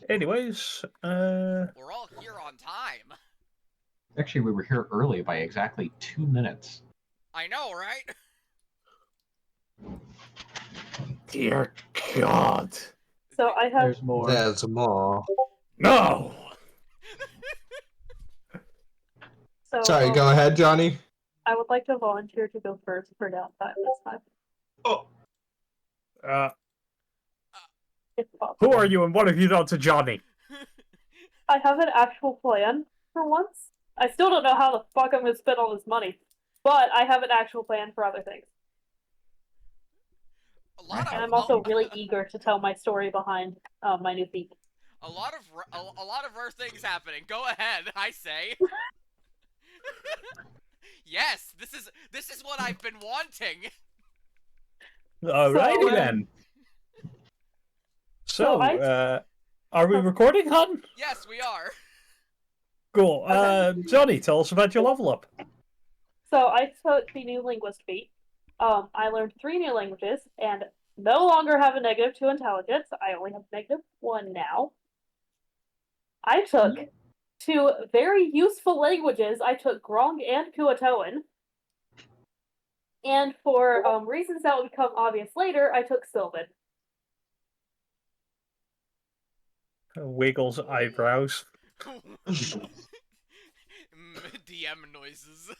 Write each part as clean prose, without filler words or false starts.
Anyways, We're all here on time. Actually, we were here early by exactly 2 minutes. I know, right? dear God. So I have. There's more. There's more. No! So Sorry, go ahead, Johnny. I would like to volunteer to go first for downtime this time, Oh, if possible. Who are you and what have you done to Johnny? I have an actual plan for once. I still don't know how the fuck I'm gonna spend all this money, but I have an actual plan for other things. And I'm also really eager to tell my story behind my new feat. A lot of rare things happening. Go ahead, I say. Yes, this is what I've been wanting. Alrighty then. So, are we recording, hon? Yes, we are. Cool. Johnny, tell us about your level up. So I took the new linguist feat. I learned 3 new languages and no longer have a -2 intelligence. I only have -1 now. I took 2 very useful languages. I took Grong and Kuatoan. And for reasons that will become obvious later, I took Sylvan. Wiggles eyebrows. DM noises.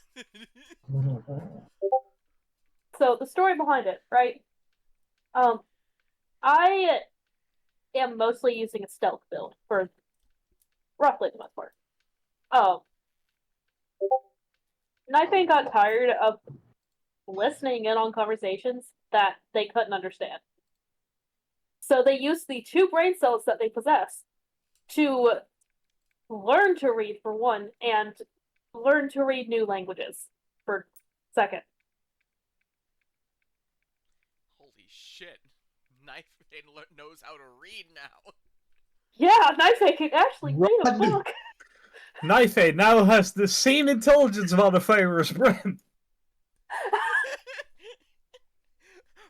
So the story behind it, right? I am mostly using a stealth build for roughly the most part. Knifein got tired of listening in on conversations that they couldn't understand. So they used the 2 brain cells that they possess to learn to read for one, and learn to read new languages for second. Holy shit. Knife knows how to read now. Yeah, Knifein can actually read a book. Knife now has the same intelligence modifier as Bren.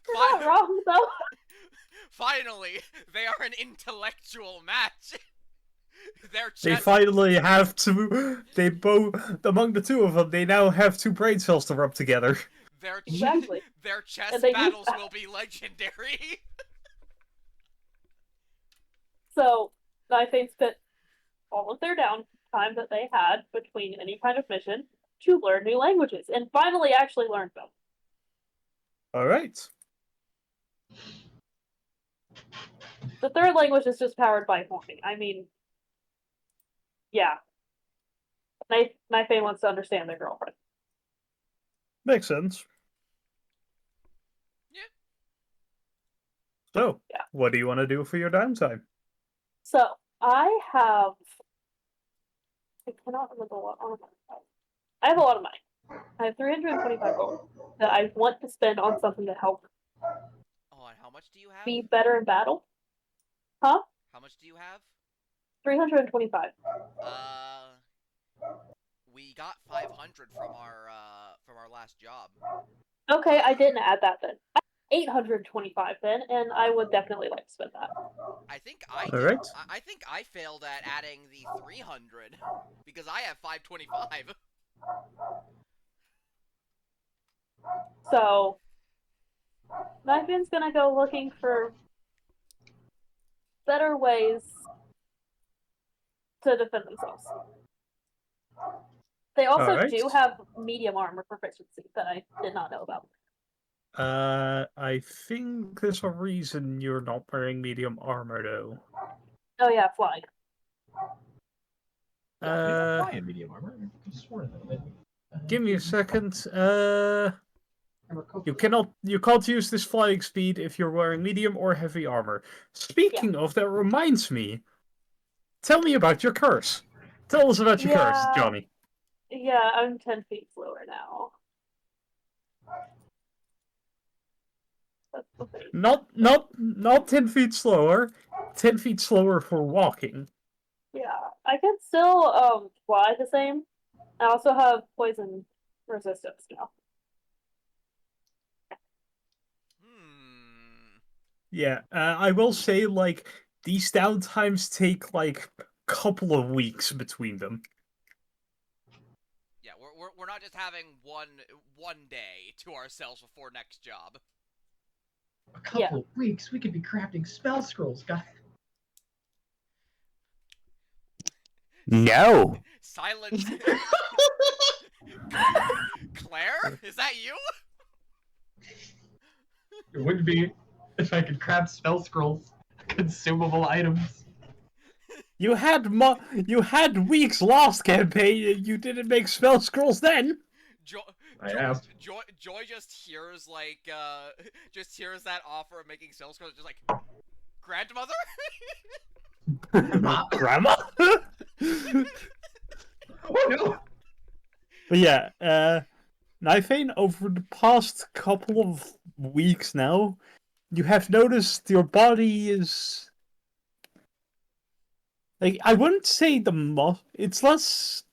You're not wrong, though. Finally, they are an intellectual match. They finally have to. They both, among the 2 of them, they now have 2 brain cells to rub together. Exactly. Their chess they battles will be legendary. So, Knifein spent all of their downtime that they had between any kind of mission to learn new languages, and finally actually learned them. Alright. The 3rd language is just powered by horny. I mean, yeah. Knifein wants to understand their girlfriend. Makes sense. Yeah. So, what do you want to do for your downtime? So, I have... I cannot remember what... I have a lot of money. I have 325 gold that I want to spend on something to help Oh, and how much do you have? be better in battle. Huh? How much do you have? 325. We got 500 from our last job. Okay, I didn't add that then. 825 then, and I would definitely like to spend that. I think I All right. I think I failed at adding the 300 because I have 525. So, Knifein's gonna go looking for better ways to defend themselves. They also do have medium armor proficiency that I did not know about. I think there's a reason you're not wearing medium armor, though. Oh yeah, flying. medium armor. I could have sworn that. Give me a second. You can't use this flying speed if you're wearing medium or heavy armor. Speaking of, that reminds me. Tell me about your curse. Tell us about your curse, Johnny. Yeah, I'm 10 feet slower now. Not 10 feet slower. 10 feet slower for walking. Yeah, I can still fly the same. I also have poison resistance now. Yeah, I will say, like, these downtimes take like a couple of weeks between them. Yeah, we're not just having one day to ourselves before next job. A couple of weeks, we could be crafting spell scrolls, guys. No. Silence. Claire, is that you? It would be if I could craft spell scrolls, consumable items. You had weeks last campaign. And you didn't make spell scrolls then. I asked. Joy just hears just hears that offer of making spell scrolls, just like, grandmother. Grandma. Oh no! But yeah, Nifane, over the past couple of weeks now, you have noticed your body is like, I wouldn't say it's less.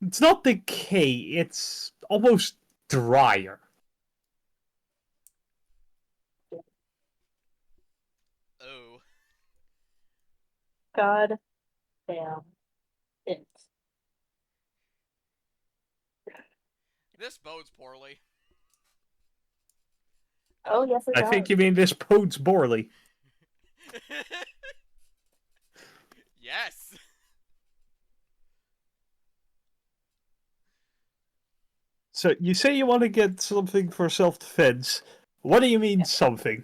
It's not decay. It's almost drier. Oh. God damn it. This bodes poorly. Oh, yes, it I does. think you mean this bodes poorly. Yes. So you say you want to get something for self-defense. What do you mean something?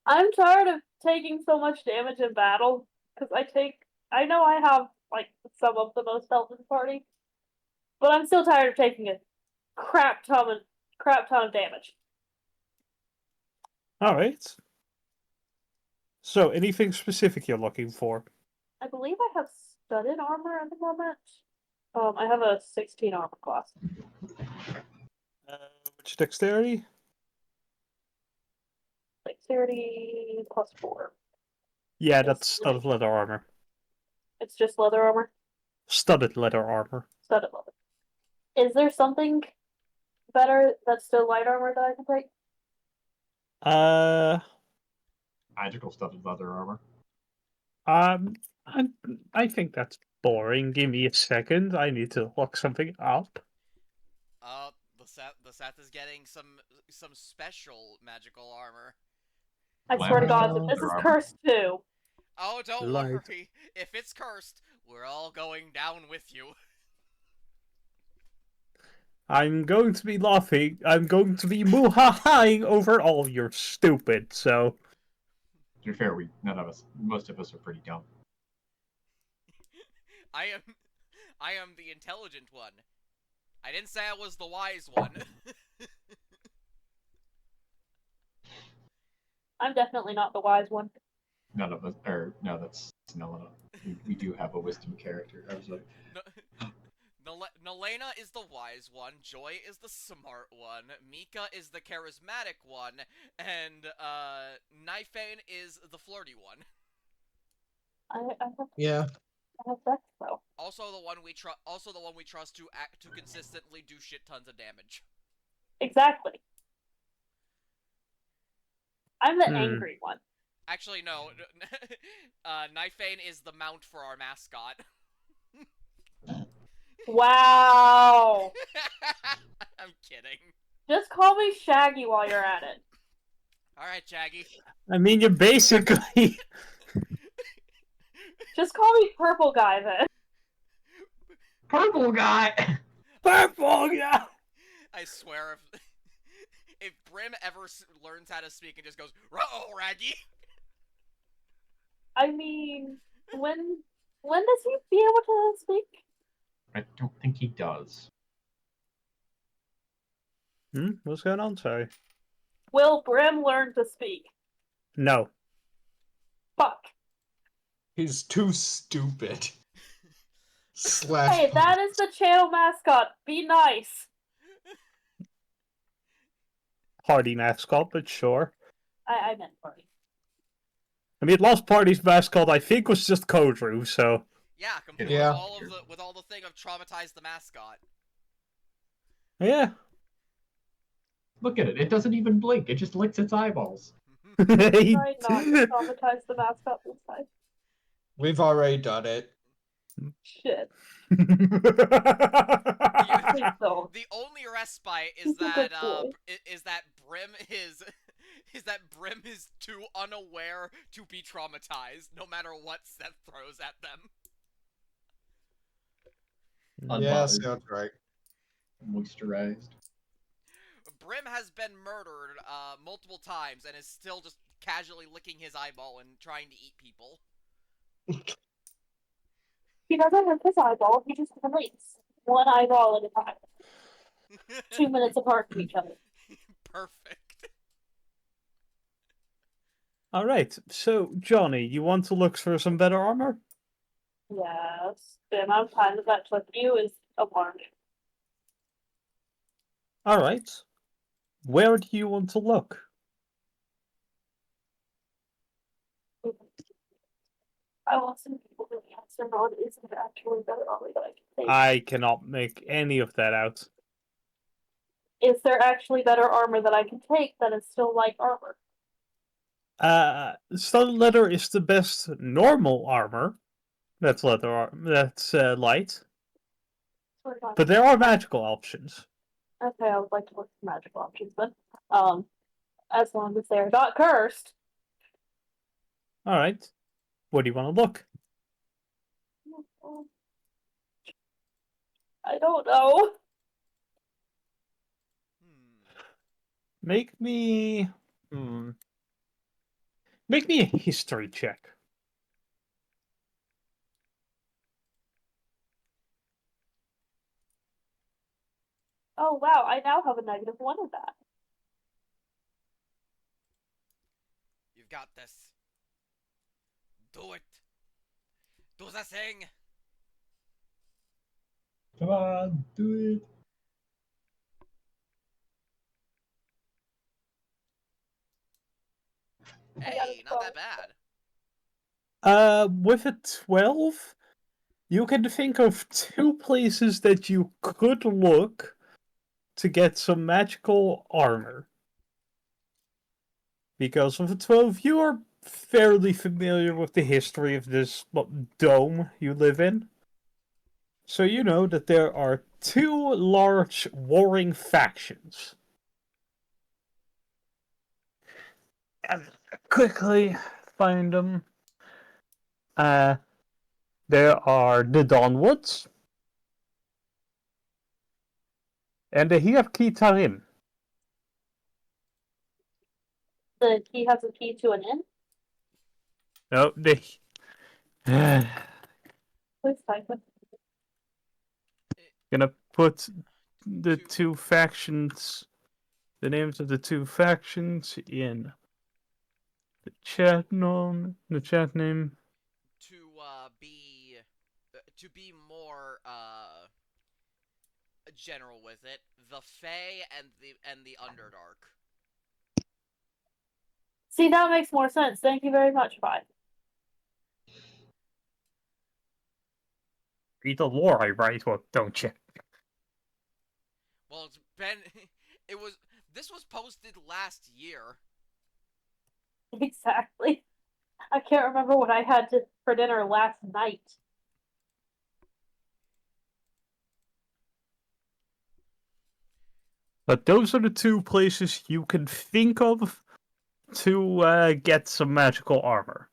I'm tired of taking so much damage in battle, because I know I have, like, some of the most health in the party, but I'm still tired of taking a crap ton of damage. Alright. So, anything specific you're looking for? I believe I have studded armor at the moment. I have a 16 armor class. Which dexterity? Dexterity +4. Yeah, that's studded leather armor. It's just leather armor? Studded leather armor. Studded leather. Is there something better that's still light armor that I can take? Magical studded leather armor. I think that's boring. Give me a second. I need to look something up. The Seth is getting some special magical armor. I swear to God, Well, this is there are- cursed too. Oh, don't Light. worry. If it's cursed, we're all going down with you. I'm going to be laughing. I'm going to be moo-ha-haing over all you're stupid, so... To be fair, most of us are pretty dumb. I am the intelligent one. I didn't say I was the wise one. I'm definitely not the wise one. None of us, or no, that's Nelena. We do have a wisdom character. I was like, Nelena is the wise one, Joy is the smart one, Mika is the charismatic one, and Nifane is the flirty one. I have sex though. Also the one we trust to consistently do shit tons of damage. Exactly. I'm the angry one. Actually, no. Nifane is the mount for our mascot. Wow. I'm kidding. Just call me Shaggy while you're at it. Alright, Shaggy. I mean, you basically... Just call me Purple Guy then. Purple guy! Purple guy! I swear, if Brim ever learns how to speak and just goes, "Ruh-oh, Raggy!" I mean, when does he be able to speak? I don't think he does. What's going on? Sorry. Will Brim learn to speak? No. Fuck. He's too stupid. Hey, that is the channel mascot. Be nice. Party mascot, but sure. I meant party. I mean, last party's mascot, I think, was just Kodru, so... Yeah, complete Yeah. with all the thing of traumatize the mascot. Yeah. Look at it. It doesn't even blink. It just licks its eyeballs. Try not to traumatize the mascot this time. We've already done it. Shit. You- Please don't. The only respite is He's a that good boy. is that Brim is too unaware to be traumatized, no matter what Seth throws at them. Yeah, Unbothered. sounds right. Moisturized. Brim has been murdered multiple times and is still just casually licking his eyeball and trying to eat people. He doesn't have his eyeball, he just deletes one eyeball at a time. 2 minutes apart from each other. Perfect. Alright, so Johnny, you want to look for some better armor? Yes. The amount of time that took you is alarming. Alright. Where do you want to look? I want some people to answer on is it actually better armor that I can take. I cannot make any of that out. Is there actually better armor that I can take that is still light armor? Stun leather is the best normal armor. That's that's light. But there are magical options. Okay, I would like to look for magical options, but as long as they're not cursed. Alright. Where do you want to look? I don't know. Make me... Make me a history check. Oh wow, I now have a -1 of that. You've got this. Do it. Do the thing. Come on, do it. Hey, not that bad. With a 12, you can think of 2 places that you could look to get some magical armor. Because with a 12, you are fairly familiar with the history of this dome you live in. So you know that there are 2 large warring factions. And quickly find them. There are the Dawnwoods and the Hierkitarim. The key has a key to an inn? No, they. Please type it. Gonna put the 2 factions, the names of the 2 factions in the chat name. To be more general with it, the Fae and the Underdark. See, that makes more sense. Thank you very much, bye. Read the lore I write, well, don't you? Well, it's been this was posted last year. Exactly. I can't remember what I had for dinner last night. But those are the 2 places you can think of to get some magical armor.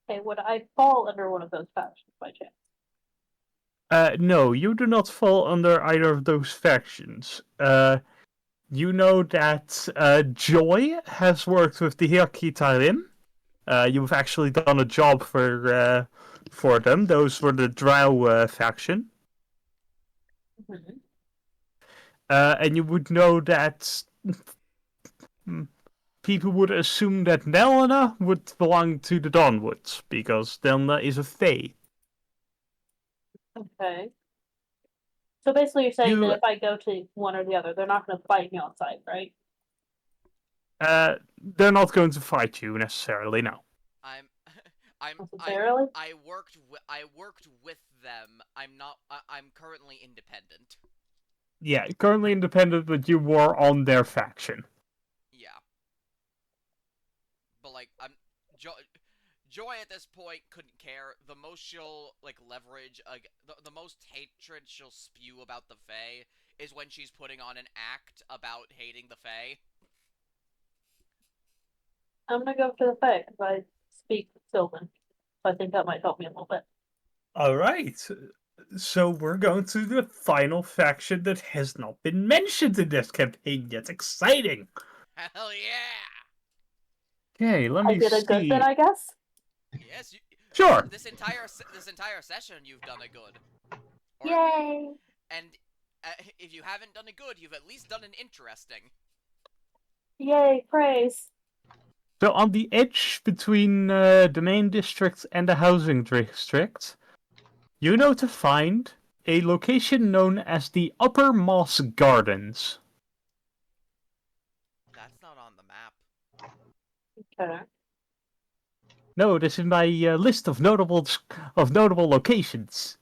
Okay, would I fall under one of those factions by chance? No, you do not fall under either of those factions. You know that Joy has worked with the Hierkitarim. You've actually done a job for them. Those were the Drow faction. Mm-hmm. And you would know that people would assume that Nelena would belong to the Dawnwoods, because Nelena is a Fae. Okay. So basically you're saying that if I go to one or the other, they're not going to fight me on site, right? They're not going to fight you necessarily, no. Necessarily? I worked with them. I'm currently independent. Yeah, currently independent, but you were on their faction. Yeah. but like Joy at this point couldn't care. The most she'll like leverage, the most hatred she'll spew about the Fae is when she's putting on an act about hating the Fae. I'm gonna go for the Fae because I speak Sylvan. So I think that might help me a little bit. All right. So we're going to the final faction that has not been mentioned in this campaign yet. Exciting. Hell yeah! Okay, let I me did a good see. bit, I guess. Yes, Sure. This entire session, you've done a good. Yay! And if you haven't done a good, you've at least done an interesting. Yay! Praise. So on the edge between the main district and the housing district, you know to find a location known as the Upper Moss Gardens. That's not on the map. Okay. No, this is my list of notable locations.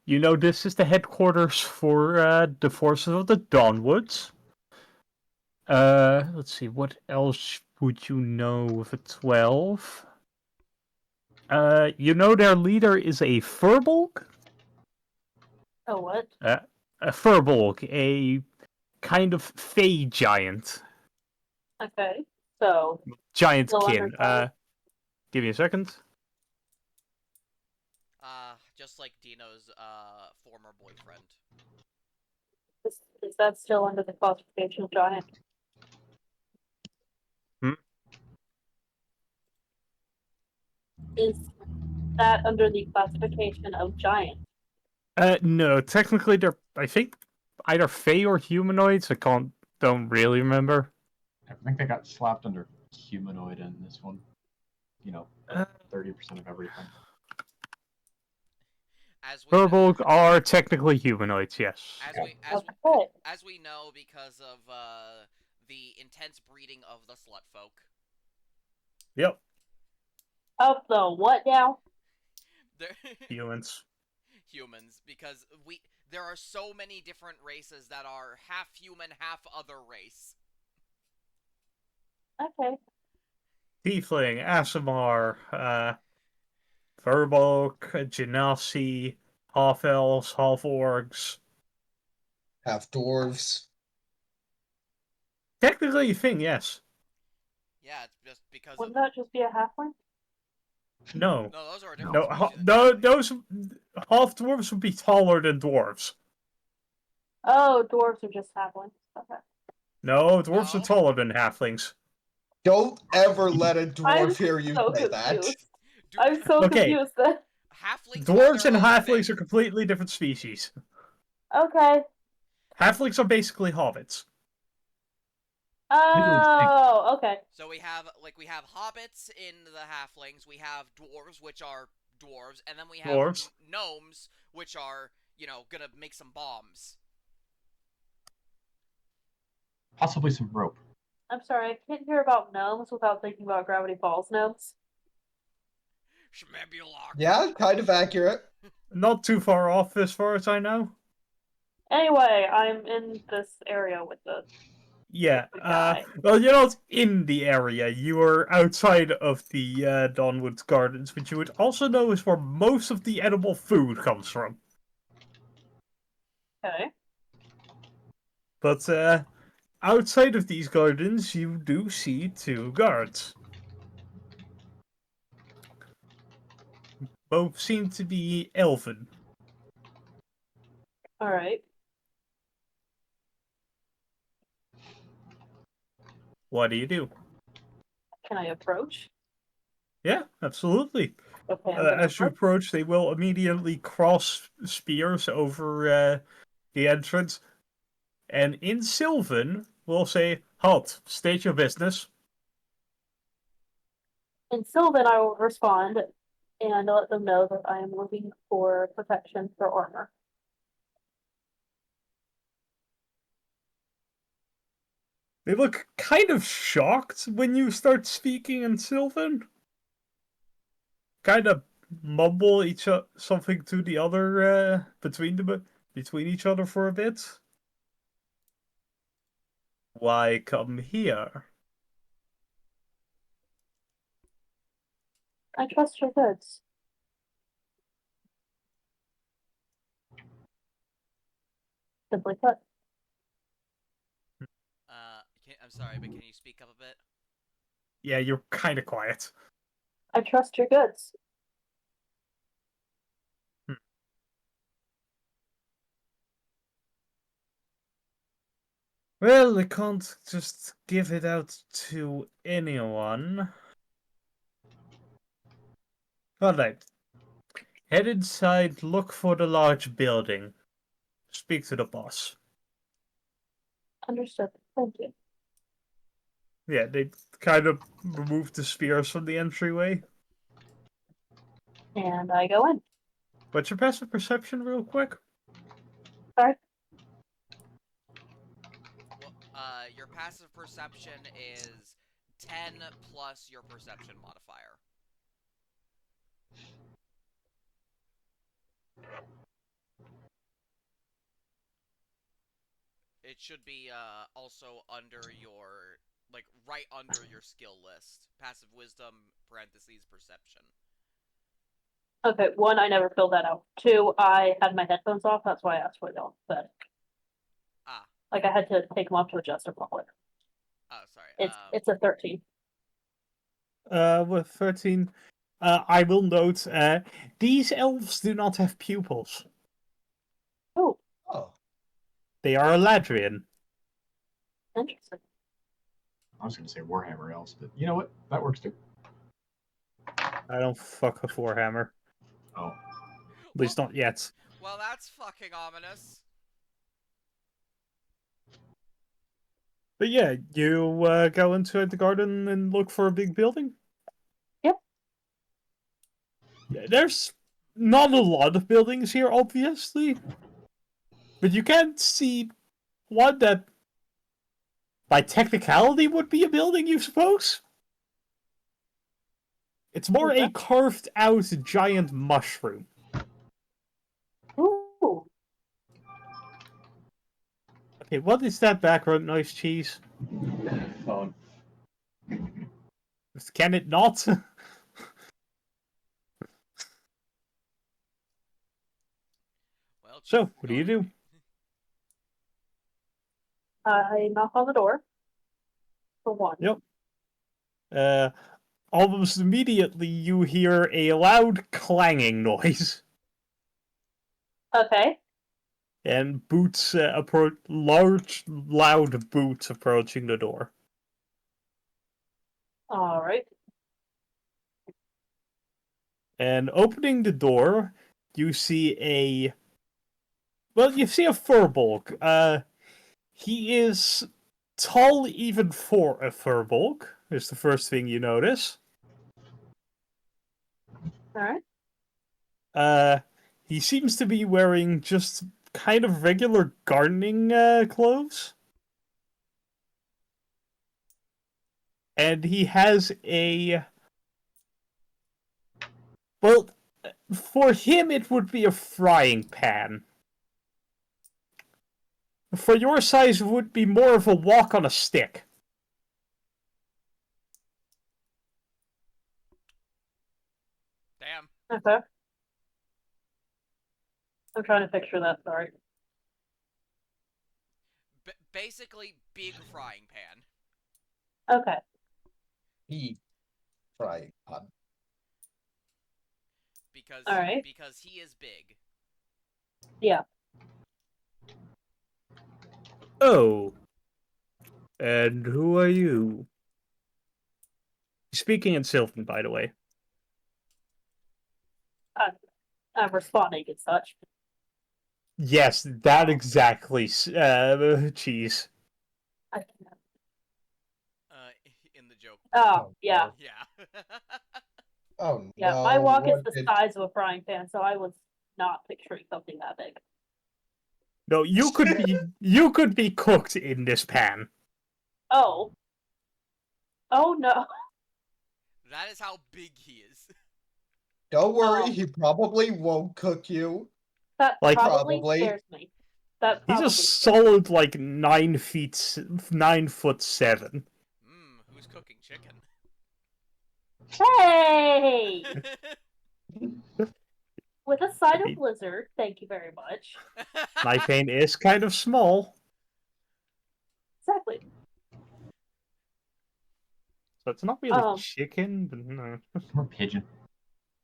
You know this is the headquarters for the forces of the Dawnwoods. Let's see, what else would you know with a 12? You know their leader is a Furbolg? Oh, what? A Furbolg, a kind of fey giant. Okay. So, Giant still kin. under Give me a second. Just like Dino's former boyfriend. is that still under the classification of giant? Hmm? Is that under the classification of giant? No, technically they're, I think, either fey or humanoids. Don't really remember. I think they got slapped under humanoid in this one. You know, 30% of everything. Furbolg are technically humanoids, yes. As we know because of the intense breeding of the slut folk. Yep. Of the what now? Humans. Humans, because there are so many different races that are half human, half other race. Okay. Tiefling, Aasimar, Furbolg, Genasi, half elves, half orcs. Half dwarves. Technically a thing, yes. Yeah, it's just because Wouldn't that just be a halfling? No. No, those are a different species. Those half dwarves would be taller than dwarves. Oh, dwarves are just halflings. Okay. No, dwarves No. are taller than halflings. Don't ever let a I'm dwarf hear you so say that. confused. I'm so Okay. confused then. Halflings Dwarves are and their own halflings thing. are completely different species. Okay. Halflings are basically hobbits. Oh, okay. So we have hobbits in the halflings, we have dwarves, which are dwarves, and then we have Dwarves. gnomes, which are, gonna make some bombs. Possibly some rope. I'm sorry, I can't hear about gnomes without thinking about Gravity Falls gnomes. Schmebulok. Yeah, kind of accurate. Not too far off as far as I know. Anyway, I'm in this area with the Yeah. guy. Well, you're not in the area. You are outside of the Dawnwood Gardens, which you would also know is where most of the edible food comes from. Okay. But outside of these gardens, you do see two guards. Both seem to be elven. Alright. What do you do? Can I approach? Yeah, absolutely. Okay, I'm gonna As you approach, they will immediately cross spears over the entrance. And in Sylvan, we'll say, halt, state your business. In Sylvan, I will respond and let them know that I am looking for protection for armor. They look kind of shocked when you start speaking in Sylvan. Kind of mumble something to the other between each other for a bit. Why come here? I trust your goods. Simply put. I'm sorry, but can you speak up a bit? Yeah, you're kind of quiet. I trust your goods. Well, I can't just give it out to anyone. Alright. Head inside, look for the large building. Speak to the boss. Understood. Thank you. Yeah, they kind of removed the spears from the entryway. And I go in. What's your passive perception, real quick? Sorry. Well, your passive perception is 10 plus your perception modifier. It should be also under your, like, right under your skill list. Passive wisdom, parentheses, perception. Okay, 1, I never filled that out. 2, I had my headphones off, that's why I asked for it on. But Ah. like I had to take them off to adjust their properly. Oh, sorry. It's a 13. With 13, I will note, these elves do not have pupils. Oh, Oh, They are Eladrian. interesting. I was going to say Warhammer elves, but you know what? That works too. I don't fuck with Warhammer. Oh. At least not yet. Well, that's fucking ominous. But yeah, you go inside the garden and look for a big building? Yep. Yeah, there's not a lot of buildings here, obviously. But you can see one that, by technicality, would be a building, you suppose? It's more Okay. a carved-out giant mushroom. Ooh. Okay, what is that background noise, Cheese? Phone. Can it not? Well, So, what do you do? I knock on the door. For 1. Yep. Almost immediately you hear a loud clanging noise. Okay. And boots approach, large, loud boots approaching the door. Alright. And opening the door, you see a... Well, you see a furbolg. He is tall even for a furbolg, is the first thing you notice. Alright. He seems to be wearing just kind of regular gardening clothes. And he has a... Well, for him it would be a frying pan. For your size, it would be more of a walk on a stick. Damn. Okay. I'm trying to picture that, sorry. Basically, big frying pan. Okay. he frying pan. Alright. Because he is big. Yeah. Oh. And who are you? Speaking in Sylvan, by the way. I'm responding and such. Yes, that exactly. Cheese. I In the joke. Oh, yeah. Yeah. Oh Yeah, no! my walk is what the did- size of a frying pan, so I was not picturing something that big. No, you could be cooked in this pan. Oh. Oh no. That is how big he is. Don't worry, he probably won't cook you. That Like- probably Probably. scares me. That He's probably a solid, like, 9'7". Who's cooking chicken? Hey! With a side Hey. of lizard, thank you very much. My pain is kind of small, Exactly. so it's not really Um, chicken, but no. Or pigeon.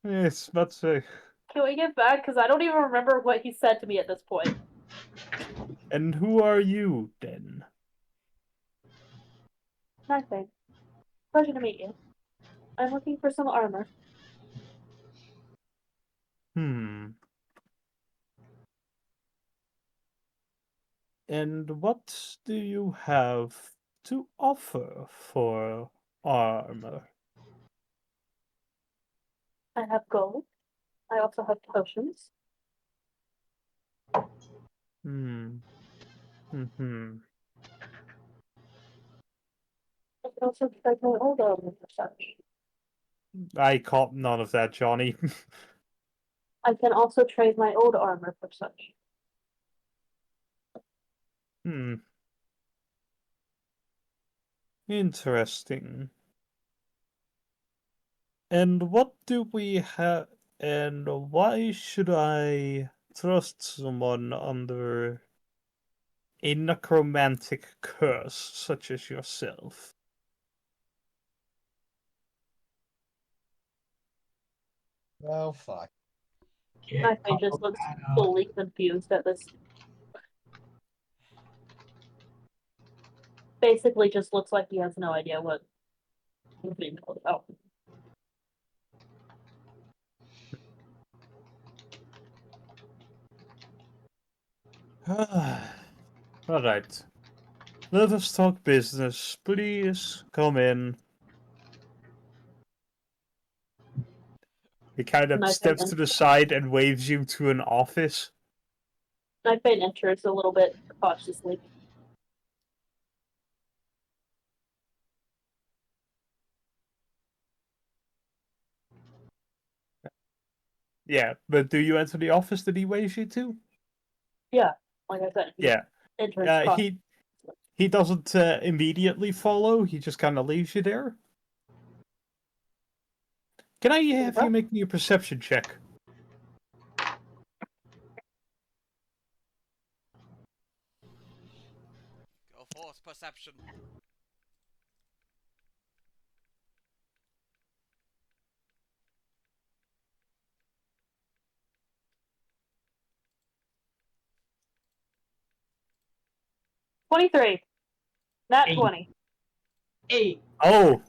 Yes, but Can we get back? Because I don't even remember what he said to me at this point. and who are you then? Nothing. Pleasure to meet you. I'm looking for some armor. And what do you have to offer for armor? I have gold. I also have potions. Hmm. Hmm. I can also trade my old armor for such. I caught none of that, Johnny. I can also trade my old armor for such. Hmm. Interesting. And what do we have? And why should I trust someone under a necromantic curse such as yourself? Oh, fuck. My face just looks fully confused at this. Basically, just looks like he has no idea what he's being told about. Alright. Let us talk business. Please come in. He kind of My steps face to the side and waves you to an office. My face enters a little bit cautiously. Yeah, but do you enter the office that he waves you to? Yeah, like I said, he Yeah. enters cautiously. He doesn't immediately follow. He just kind of leaves you there. Can I have you make me a perception check? Go forth, perception. $23. Not Eight. 20. 8. Oh.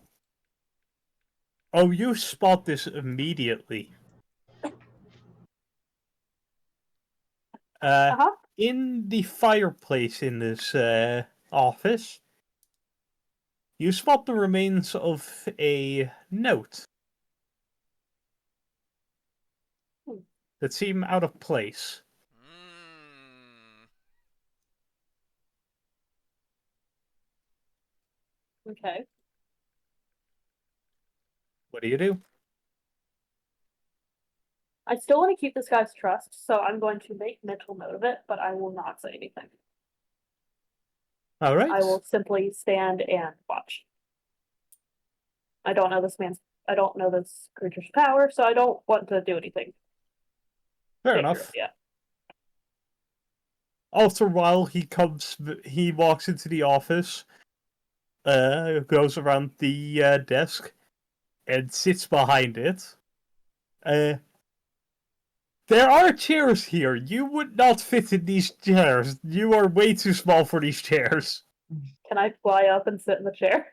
Oh, you spot this immediately. Uh-huh. In the fireplace in this office, you spot the remains of a note that seem out of place. Okay. What do you do? I still want to keep this guy's trust, so I'm going to make mental note of it, but I will not say anything. All right. I will simply stand and watch. I don't know this creature's power, so I don't want to do anything. Fair enough. Yeah. After a while, he walks into the office, goes around the desk, and sits behind it. There are chairs here. You would not fit in these chairs. You are way too small for these chairs. Can I fly up and sit in the chair?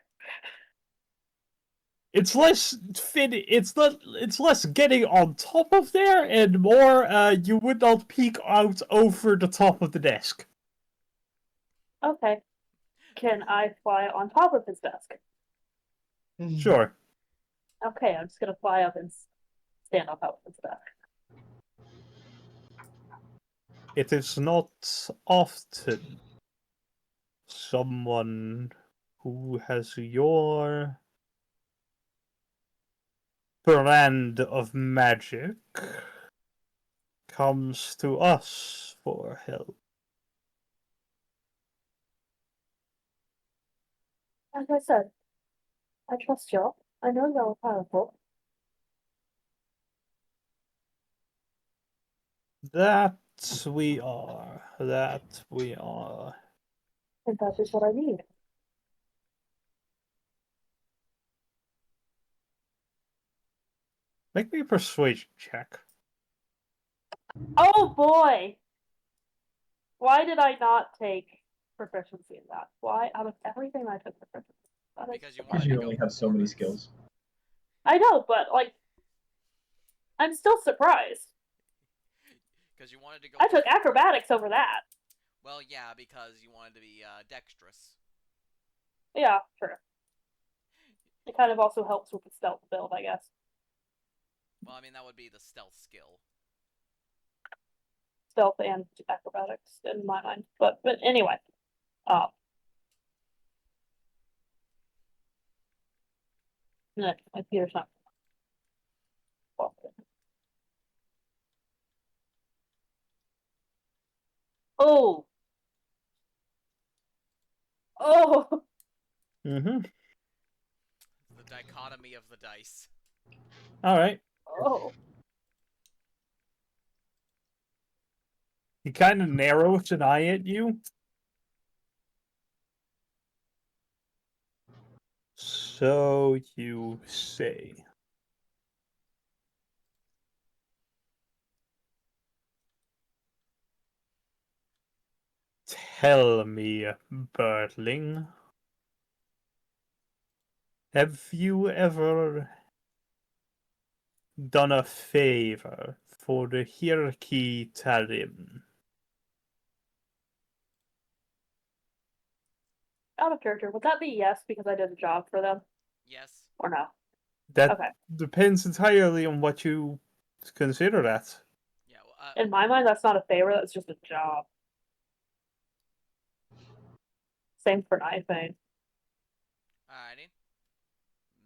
It's less fit. It's not. It's less getting on top of there, and more. You would not peek out over the top of the desk. Okay. Can I fly on top of his desk? Sure. Okay, I'm just gonna fly up and stand on top of his desk. It is not often someone who has your brand of magic comes to us for help. As I said, I trust y'all. I know y'all are powerful. That we are. That we are. And that is what I need. Make me a persuasion check. Oh boy! Why did I not take proficiency in that? Why, out of everything I took proficiency? That is Because you Because wanted you to go only have so many performance. skills. I know, but like, I'm still surprised. Because you wanted to go. I took acrobatics over that. Well, yeah, because you wanted to be dexterous. Yeah, true. It kind of also helps with the stealth build, I guess. Well, I mean that would be the stealth skill. Stealth and acrobatics in my mind. But anyway. My computer's not. Oh! Oh! Mm-hmm. The dichotomy of the dice. Alright. Oh! He kind of narrows an eye at you. So you say. Tell me, birdling. Have you ever done a favor for the Hierarchy Tarim? Out of character. Would that be yes because I did a job for them? Yes. Or no? That Okay. depends entirely on what you consider that. Yeah. In my mind, that's not a favor, that's just a job. Same for knifing. Alrighty.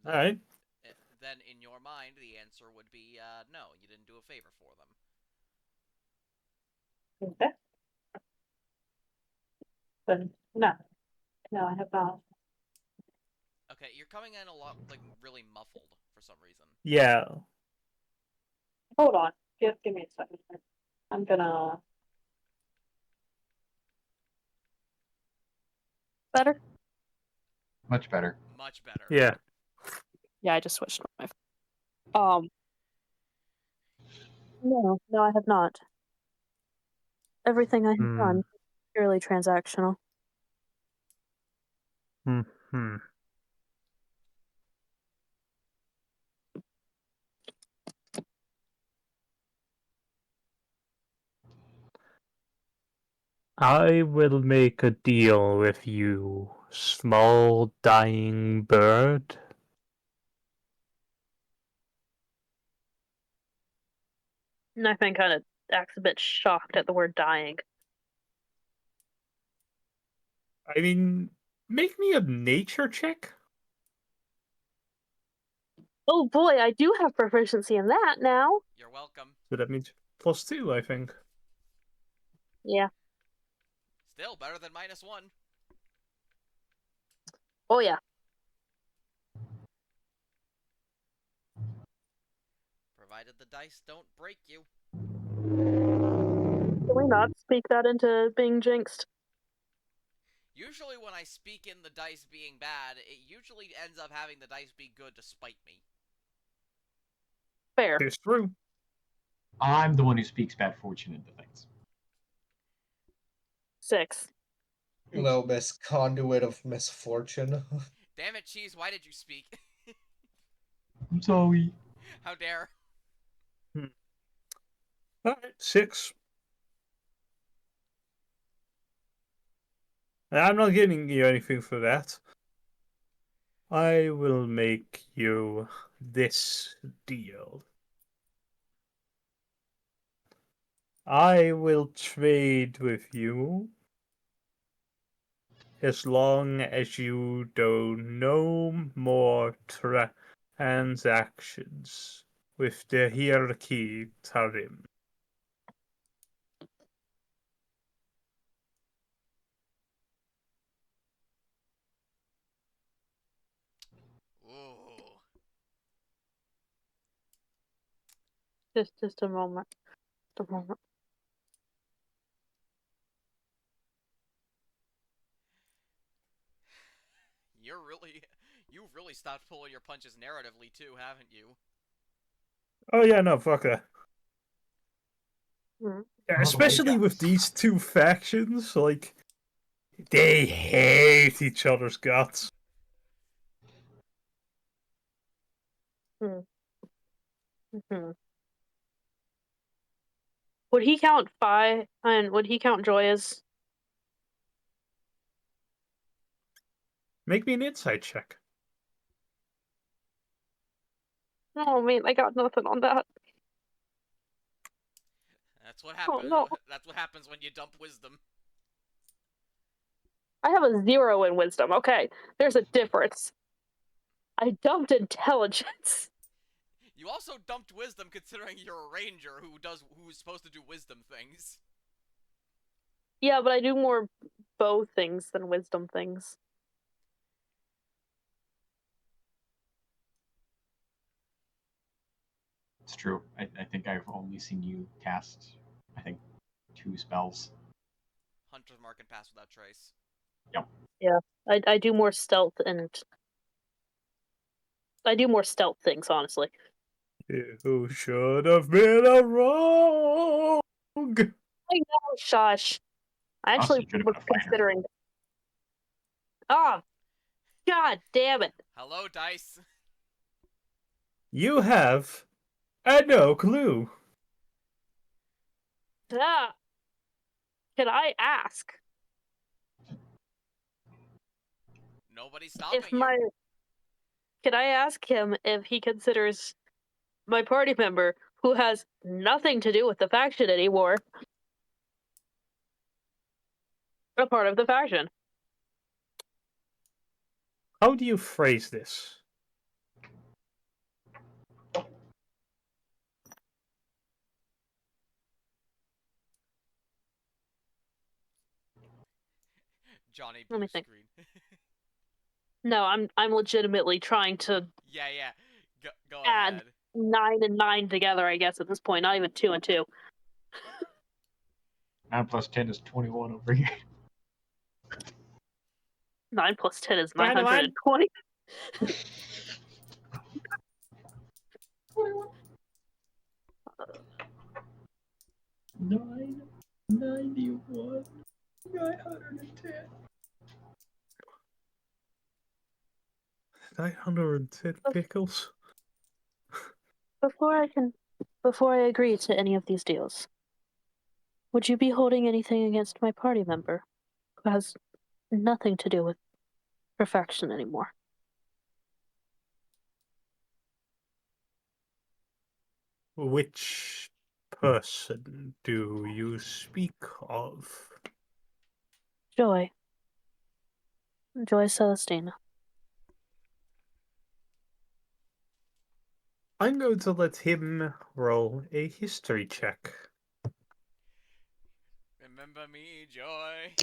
Alright. Then, in your mind, the answer would be no. You didn't do a favor for them. Okay. Then no. No, I have not. Okay, you're coming in a lot, like, really muffled for some reason. Yeah. Hold on. Give me a second. I'm gonna. Better? Much better. Much better. Yeah. Yeah, I just switched my No, I have not. Everything I have done purely transactional. Hmm. I will make a deal with you, small dying bird. Knifing kind of acts a bit shocked at the word dying. I mean, make me a nature check. Oh boy, I do have proficiency in that now. You're welcome. So that means +2, I think. Yeah. Still better than -1. Oh yeah. Provided the dice don't break you. Can we not speak that into being jinxed? Usually when I speak in the dice being bad, it usually ends up having the dice be good to spite me. Fair. It's true. I'm the one who speaks bad fortune into things. 6. Hello, Miss Conduit of Misfortune. Damn it, Cheese, why did you speak? I'm sorry. How dare. Alright, 6. I'm not giving you anything for that. I will make you this deal. I will trade with you as long as you do no more transactions with the hierarchy Tarim. Ooh. Just a moment. Just a moment. You've really stopped pulling your punches narratively too, haven't you? Oh yeah, no, fuck that. Hmm. Yeah, Oh, the especially white with guys. these two factions, like, they hate each other's guts. Hmm. Would he count Phi and would he count Joy as? Make me an insight check. Oh man, I got nothing on that. That's what Oh happens. no, That's what happens when you dump wisdom. I have a 0 in wisdom. Okay, there's a difference. I dumped intelligence. You also dumped wisdom, considering you're a ranger who's supposed to do wisdom things. Yeah, but I do more bow things than wisdom things. It's true. I think I've only seen you cast, I think, 2 spells. Hunter's mark and pass without trace. Yeah, I do more stealth and I do more stealth things, honestly. You should have been a rogue. I know, shush. I Also, actually should have was been a fighter. considering. Oh, god damn it! Hello, dice. You have no clue. Ah, can I ask Nobody's if stopping my? you. Can I ask him if he considers my party member who has nothing to do with the faction anymore a part of the faction? How do you phrase this? Johnny Let blue me think. screen. No, I'm legitimately trying to Yeah. Go add ahead. 9 and 9 together. I guess at this point, not even 2 and 2. 9 plus 10 is 21 over here. 9 plus 10 is 21. 920. 21. 991. 910. 910 pickles. Before I agree to any of these deals, would you be holding anything against my party member who has nothing to do with perfection anymore? Which person do you speak of? Joy Celestina. I'm going to let him roll a history check. Remember me, Joy.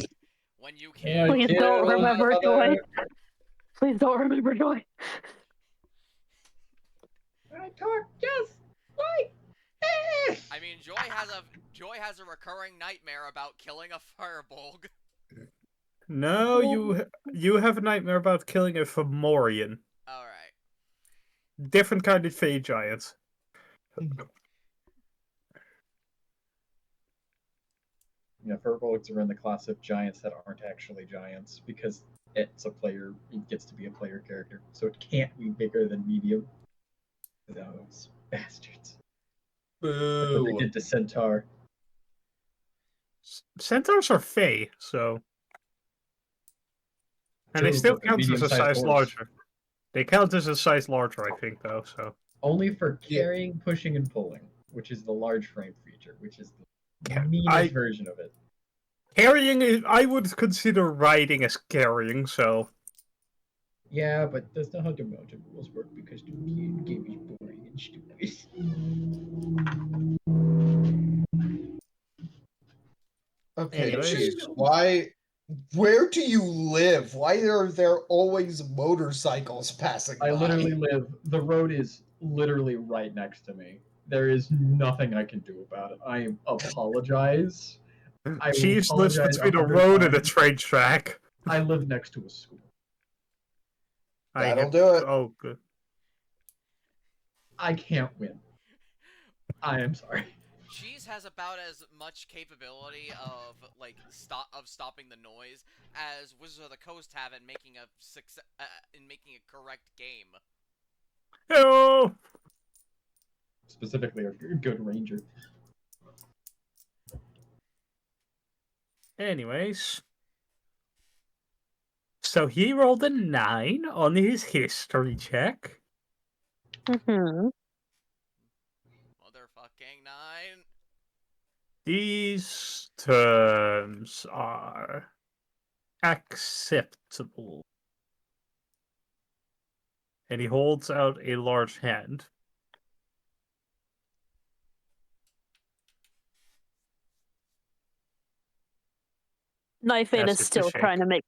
When you I cared Please for don't killed me. my remember Joy. mother. Please don't remember Joy. I talk just like this. I mean, Joy has a recurring nightmare about killing a firebolg. No, you have a nightmare about killing a Fomorian. All right. Different kind of fey giant. Yeah, Furbolgs are in the class of giants that aren't actually giants because it gets to be a player character, so it can't be bigger than medium. Those bastards. That's what they Boo. did to Centaur. Centaurs are fey, so. And they True, still but they're count as a medium-sized size dwarves. larger. They count as a size larger, I think, though, so. Only for Yeah. carrying, pushing, and pulling, which is the large frame feature, which is the Yeah, meanest version of it. Carrying, I would consider riding as carrying, so. Yeah, but that's not how the mountain rules work because the game is boring and stupid. Okay, Anyways. Cheeks, why? Where do you live? Why are there always motorcycles passing I by? literally live. The road is literally right next to me. There is nothing I can do about it. I apologize. I will Cheese lives apologize between a 100 road and a times. train track. I live next to a school. That'll do it. Oh, good. I can't win. I am sorry. Cheese has about as much capability of stopping the noise as Wizards of the Coast have in making a correct game. Oh! Specifically, a good ranger. Anyways. So he rolled a 9 on his history check. Mm-hmm. Motherfucking 9. These terms are acceptable. And he holds out a large hand. Knifein That's is just a still trying shake. to make.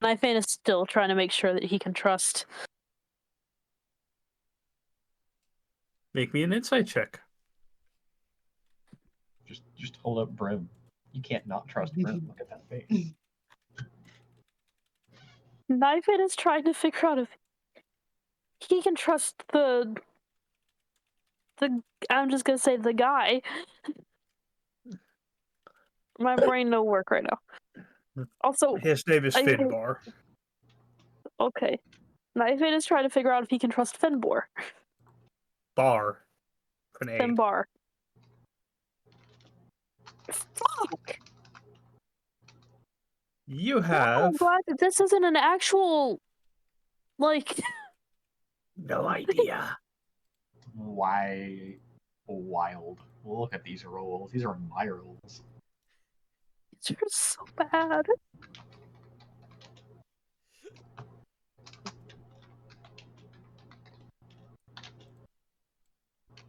Knifein is still trying to make sure that he can trust. Make me an insight check. Just hold up Brim. You can't not trust Brim. Look at that face. Knifein is trying to figure out if he can trust the. I'm just gonna say the guy. My brain no work right now. Also, His name is I- Finbar. okay. Knifein is trying to figure out if he can trust Finbar. Bar. An A. Finbar. Fuck! You I'm have glad that this isn't an actual. Like. no idea. Why? Wild. Look at these rolls. These are my rolls. These are so bad.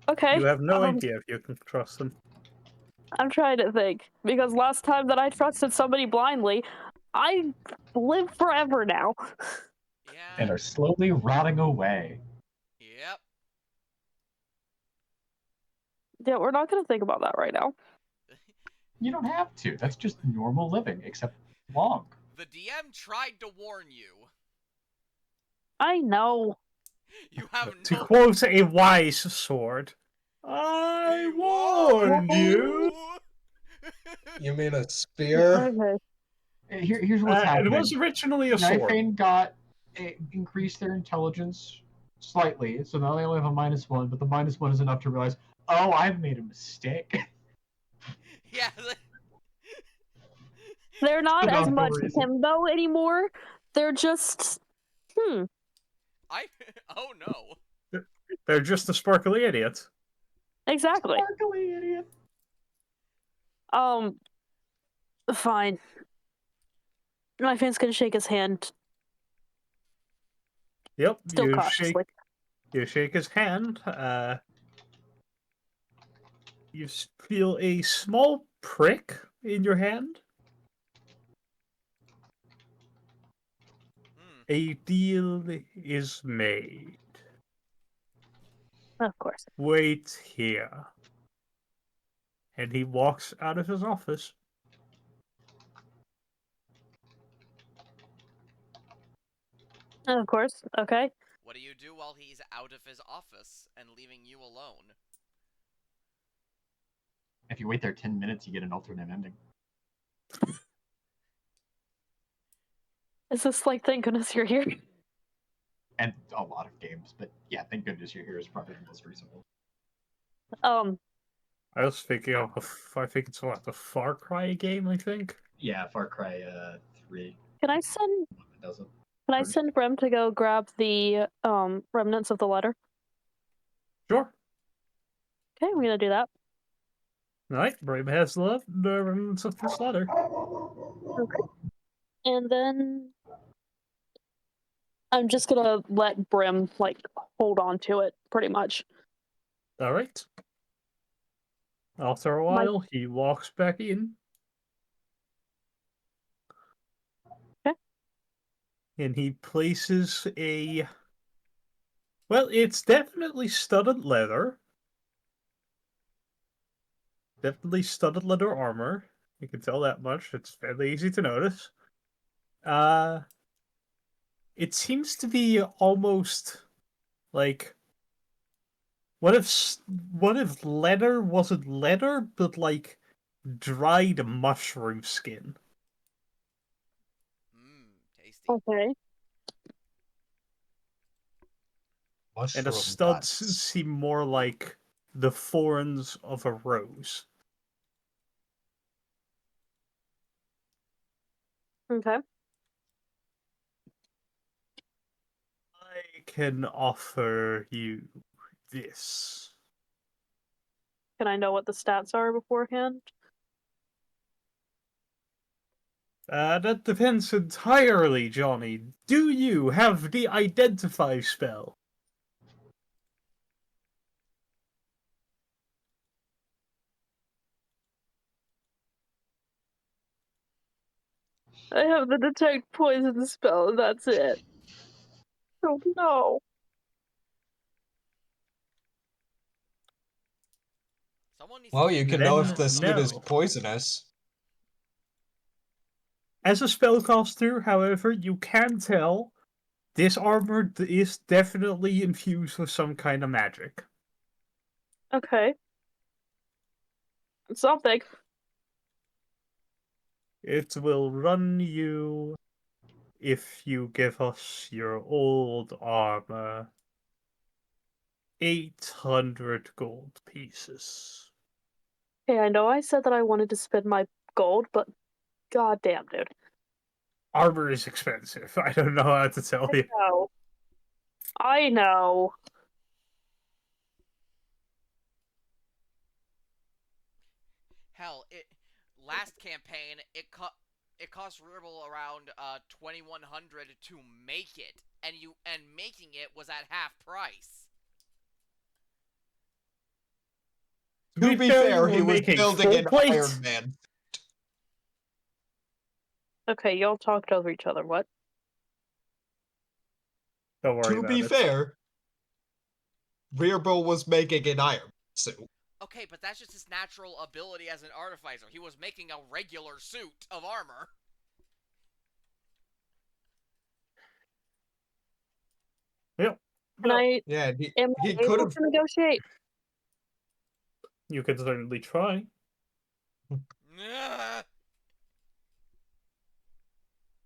Okay. You have no idea if you can trust them. I'm trying to think. Because last time that I trusted somebody blindly, I live forever now. Yeah. And are slowly rotting away. Yep. Yeah, we're not gonna think about that right now. You don't have to. That's just normal living, except long. The DM tried to warn you. I know. You have To no. quote a wise sword, I warned you. You mean a spear? Okay. Here's what's It happening. was originally a sword. Knifein got increased their intelligence slightly, so now they only have a -1, but the -1 is enough to realize, oh, I've made a mistake. Yeah. They're not as Without no much reason. himbo anymore. They're just Oh no. They're just a sparkly idiot. exactly. Sparkly idiot. Fine. My fan's gonna shake his hand Yep, still cautiously. You shake his hand. You feel a small prick in your hand. A deal is made. Of course. Wait here. And he walks out of his office. Of course. Okay. What do you do while he's out of his office and leaving you alone? If you wait there 10 minutes, you get an alternate ending. Is this like thank goodness you're here? And a lot of games, but yeah, thank goodness you're here is probably the most recent one. I was thinking of, I think it's what, the Far Cry game, I think? Yeah, Far Cry 3. Can I send It doesn't. Can I send Rem to go grab the remnants of the letter? Sure. Okay, I'm gonna do that. Alright, Brave has the remnants of this letter. Okay. And then I'm just gonna let Brim hold on to it, pretty much. All right. After a while, he walks back in. Okay. And he places a. Well, it's definitely studded leather. Definitely studded leather armor. You can tell that much. It's fairly easy to notice. It seems to be almost like what if leather wasn't leather, but like dried mushroom skin, Tasty. Okay. and the Mushroom studs guts. seem more like the thorns of a rose. Okay. I can offer you this. Can I know what the stats are beforehand? That depends entirely, Johnny. Do you have the identify spell? I have the detect poison spell, and that's it. Oh no. Someone needs Well, to you take can that know Then if the spell. suit is no. poisonous. As a spellcaster, however, you can tell this armor is definitely infused with some kind of magic. Okay. Something. It will run you, if you give us your old armor, 800 gold pieces. Okay, I know I said that I wanted to spend my gold, but goddamn, dude. Armor is expensive. I don't know how to tell you. No. I know. Hell, last campaign it cost Ribble around 2,100 to make it, and making it was at half price. To To be be fair, you fair, he were was making building full an plate. Iron Man. Okay, y'all talked over each other. What? Don't worry To about be it. fair, Rearbill was making an Iron suit. Okay, but that's just his natural ability as an artificer. He was making a regular suit of armor. Yep. And Well, Yeah, am he I could able have. to negotiate? you can certainly try.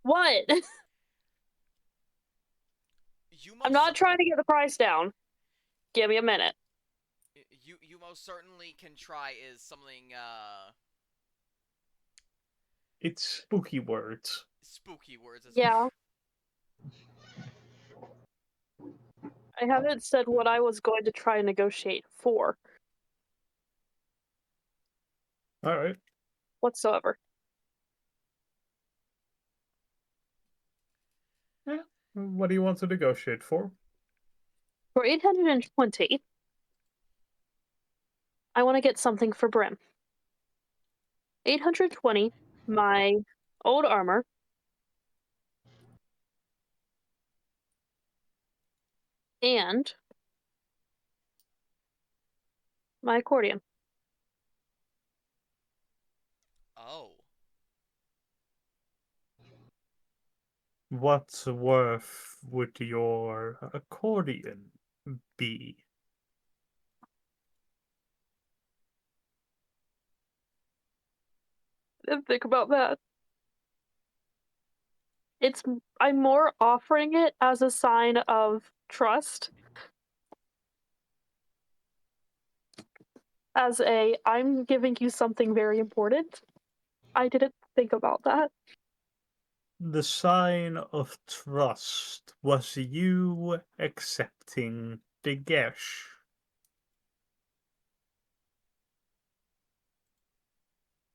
What? I'm not trying to get the price down. Give me a minute. You most certainly can try is something It's spooky words. spooky words as Yeah. I haven't said what I was going to try and negotiate for Alright. whatsoever. Yeah. What do you want to negotiate for? For 820, I want to get something for Brim. 820, my old armor, and my accordion. Oh. What worth would your accordion be? Didn't think about that. I'm more offering it as a sign of trust. I'm giving you something very important. I didn't think about that. The sign of trust was you accepting the Gesh.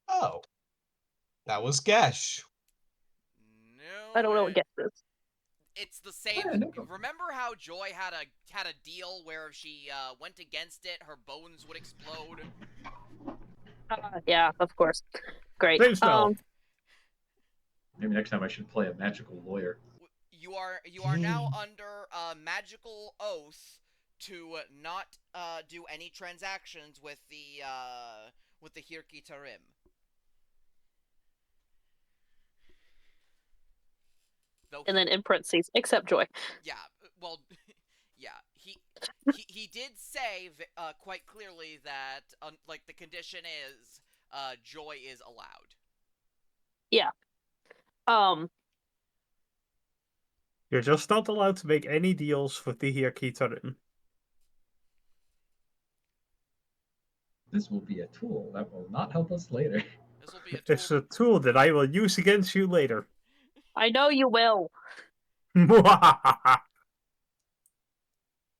Oh, that was Gesh. No. I don't know what guess is. It's the same. Yeah, no problem. Remember how Joy had a deal where if she went against it, her bones would explode? Yeah, of course. Great. Same spell. Maybe next time I should play a magical lawyer. You are now under magical oath to not do any transactions with the Hirki Tarim. Though And then in parentheses, except Joy. yeah, well, yeah, he did say quite clearly that like the condition is Joy is allowed. Yeah. You're just not allowed to make any deals with the Hirkitarin. This will be a tool that will not help us later. This will be a It's tool. a tool that I will use against you later. I know you will.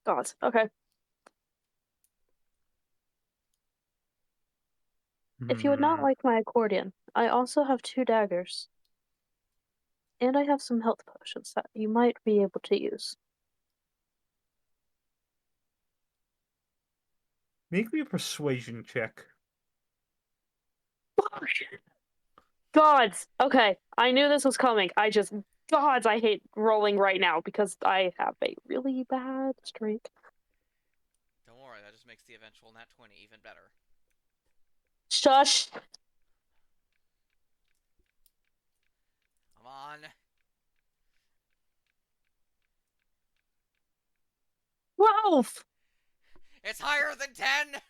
God. Okay. If you would not like my accordion, I also have 2 daggers. And I have some health potions that you might be able to use. Make me a persuasion check. Gods! Okay, I knew this was coming. Gods, I hate rolling right now because I have a really bad streak. Don't worry, that just makes the eventual nat 20 even better. Shush! Come on. 12! It's higher than 10!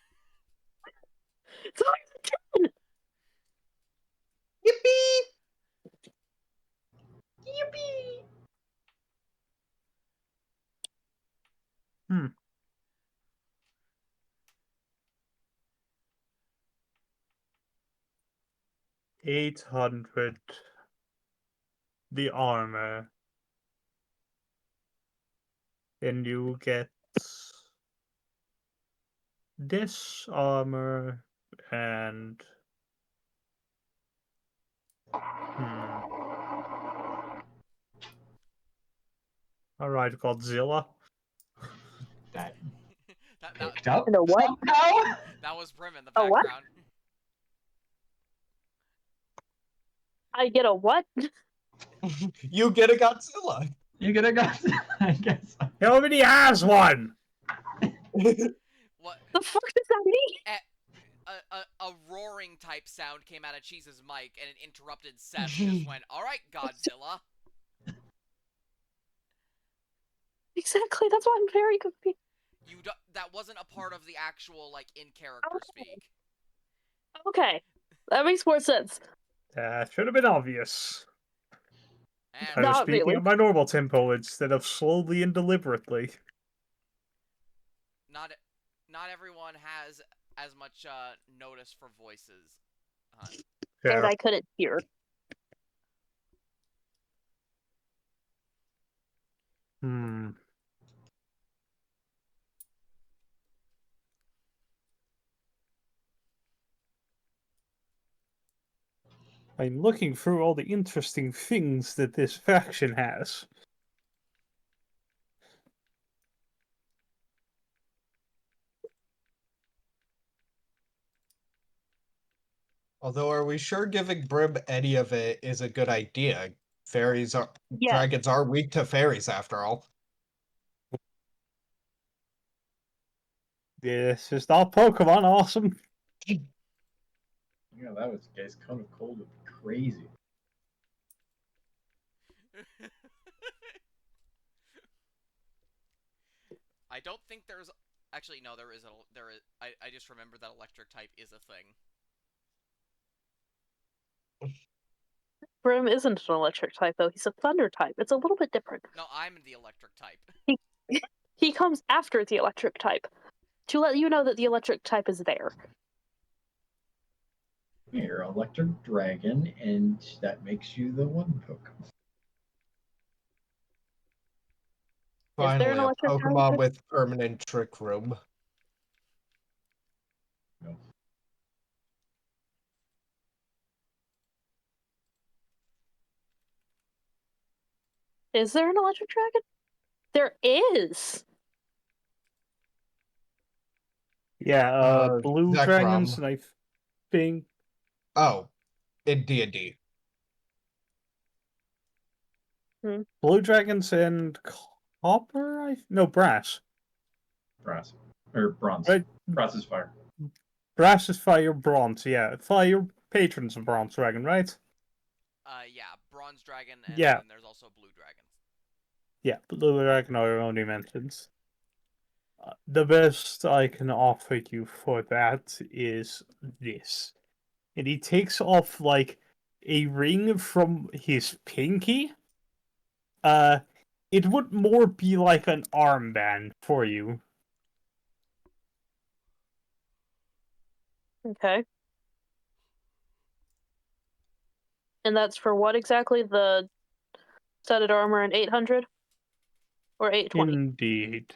It's higher than 10! Yippee! Yippee! Hmm. $800. The armor. And you get this armor and Alright, Godzilla. That that, picked up And a what? somehow? that was Brim in the A what? background. I get a what? You get a Godzilla. You get a Godzilla, I guess. Nobody has one! What? The fuck does that mean? A roaring type sound came out of Cheese's mic and it interrupted Seth and just went, alright, Godzilla. Exactly, that's why I'm very confused. That wasn't a part of the actual, like, in-character speak. Okay, that makes more sense. That should have been obvious. I And was Not speaking really. at my normal tempo instead of slowly and deliberately. not everyone has as much notice for voices. And Fair. I couldn't hear. I'm looking through all the interesting things that this faction has. Although, are we sure giving Brim any of it is a good idea? Yeah. Dragons are weak to fairies, after all. This is not Pokemon awesome. Yeah, that was guy's cone of cold would be crazy. I don't think there's... Actually, no, there is... I just remembered that electric type is a thing. Brim isn't an electric type, though. He's a thunder type. It's a little bit different. No, I'm the electric type. He comes after the electric type to let you know that the electric type is there. You're electric dragon, and that makes you the one Pokemon. Is there an Finally, a electric Pokemon type? with permanent Trick Room. No. Is there an electric dragon? There is. Yeah, blue Zekrom. dragons, and I think Oh, in D&D. blue dragons and copper. No, brass. Brass. Or bronze. Right. Brass is fire. Brass is fire, bronze. Yeah, fire patrons of bronze dragon, right? Yeah, bronze dragon, and Yeah. then there's also blue dragon. Yeah, blue dragon are only mentions. The best I can offer you for that is this. And he takes off like a ring from his pinky. It would more be like an armband for you. Okay. And that's for what exactly? The studded armor and 800? Or 820? Indeed.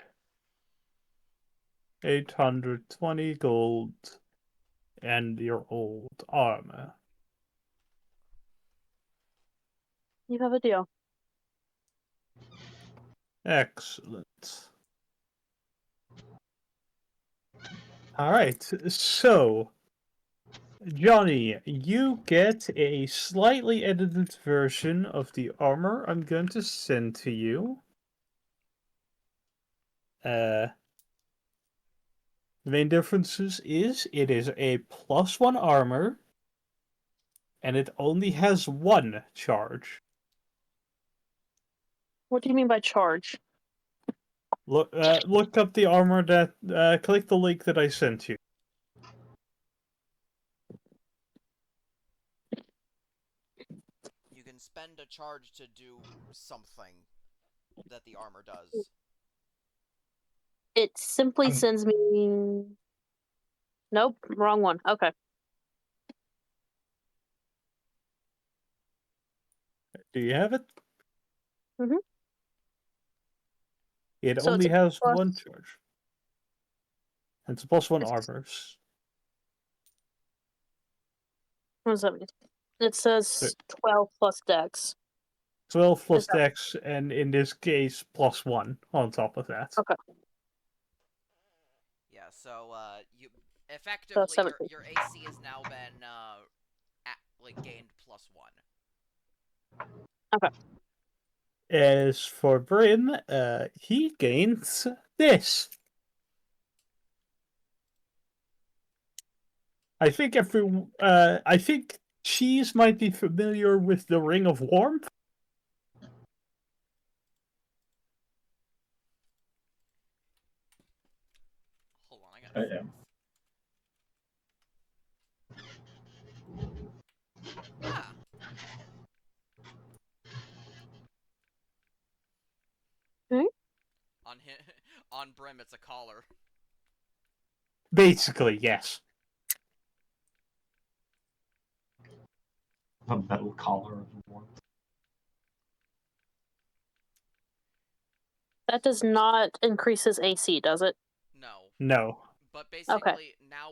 820 gold and your old armor. You have a deal. Excellent. Alright, so Johnny, you get a slightly edited version of the armor I'm going to send to you. The main differences is it is a +1 armor, and it only has 1 charge. What do you mean by charge? Look up the armor that. Click the link that I sent you. You can spend a charge to do something that the armor does. It simply sends me... Nope, wrong one. Okay. Do you have it? Mhm. It So only it's has plus- 1 charge. And it's +1 It's- armor. What does that mean? It says 12 plus dex. 12 plus Is that- dex, and in this case, +1 on top of that. Okay. Yeah, so you effectively 17. your AC has now been gained +1. Okay. As for Bryn, he gains this. I think I think Cheese might be familiar with the Ring of Warmth. Hold on, I gotta I am. Ah. On him, on Brim, it's a collar. Basically, yes. A metal collar of warmth. That does not increase his AC, does it? No. No. But basically, now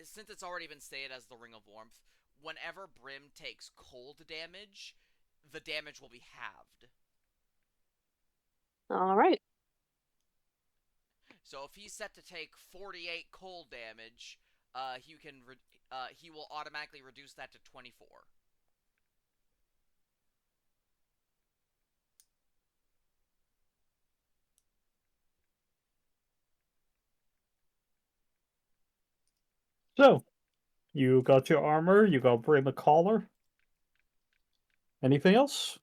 since it's already been stated as the Ring of Warmth, whenever Brim takes cold damage, the damage will be halved. Alright. So if he's set to take 48 cold damage, he will automatically reduce that to 24. So, you got your armor, you got Brim a collar. Anything else?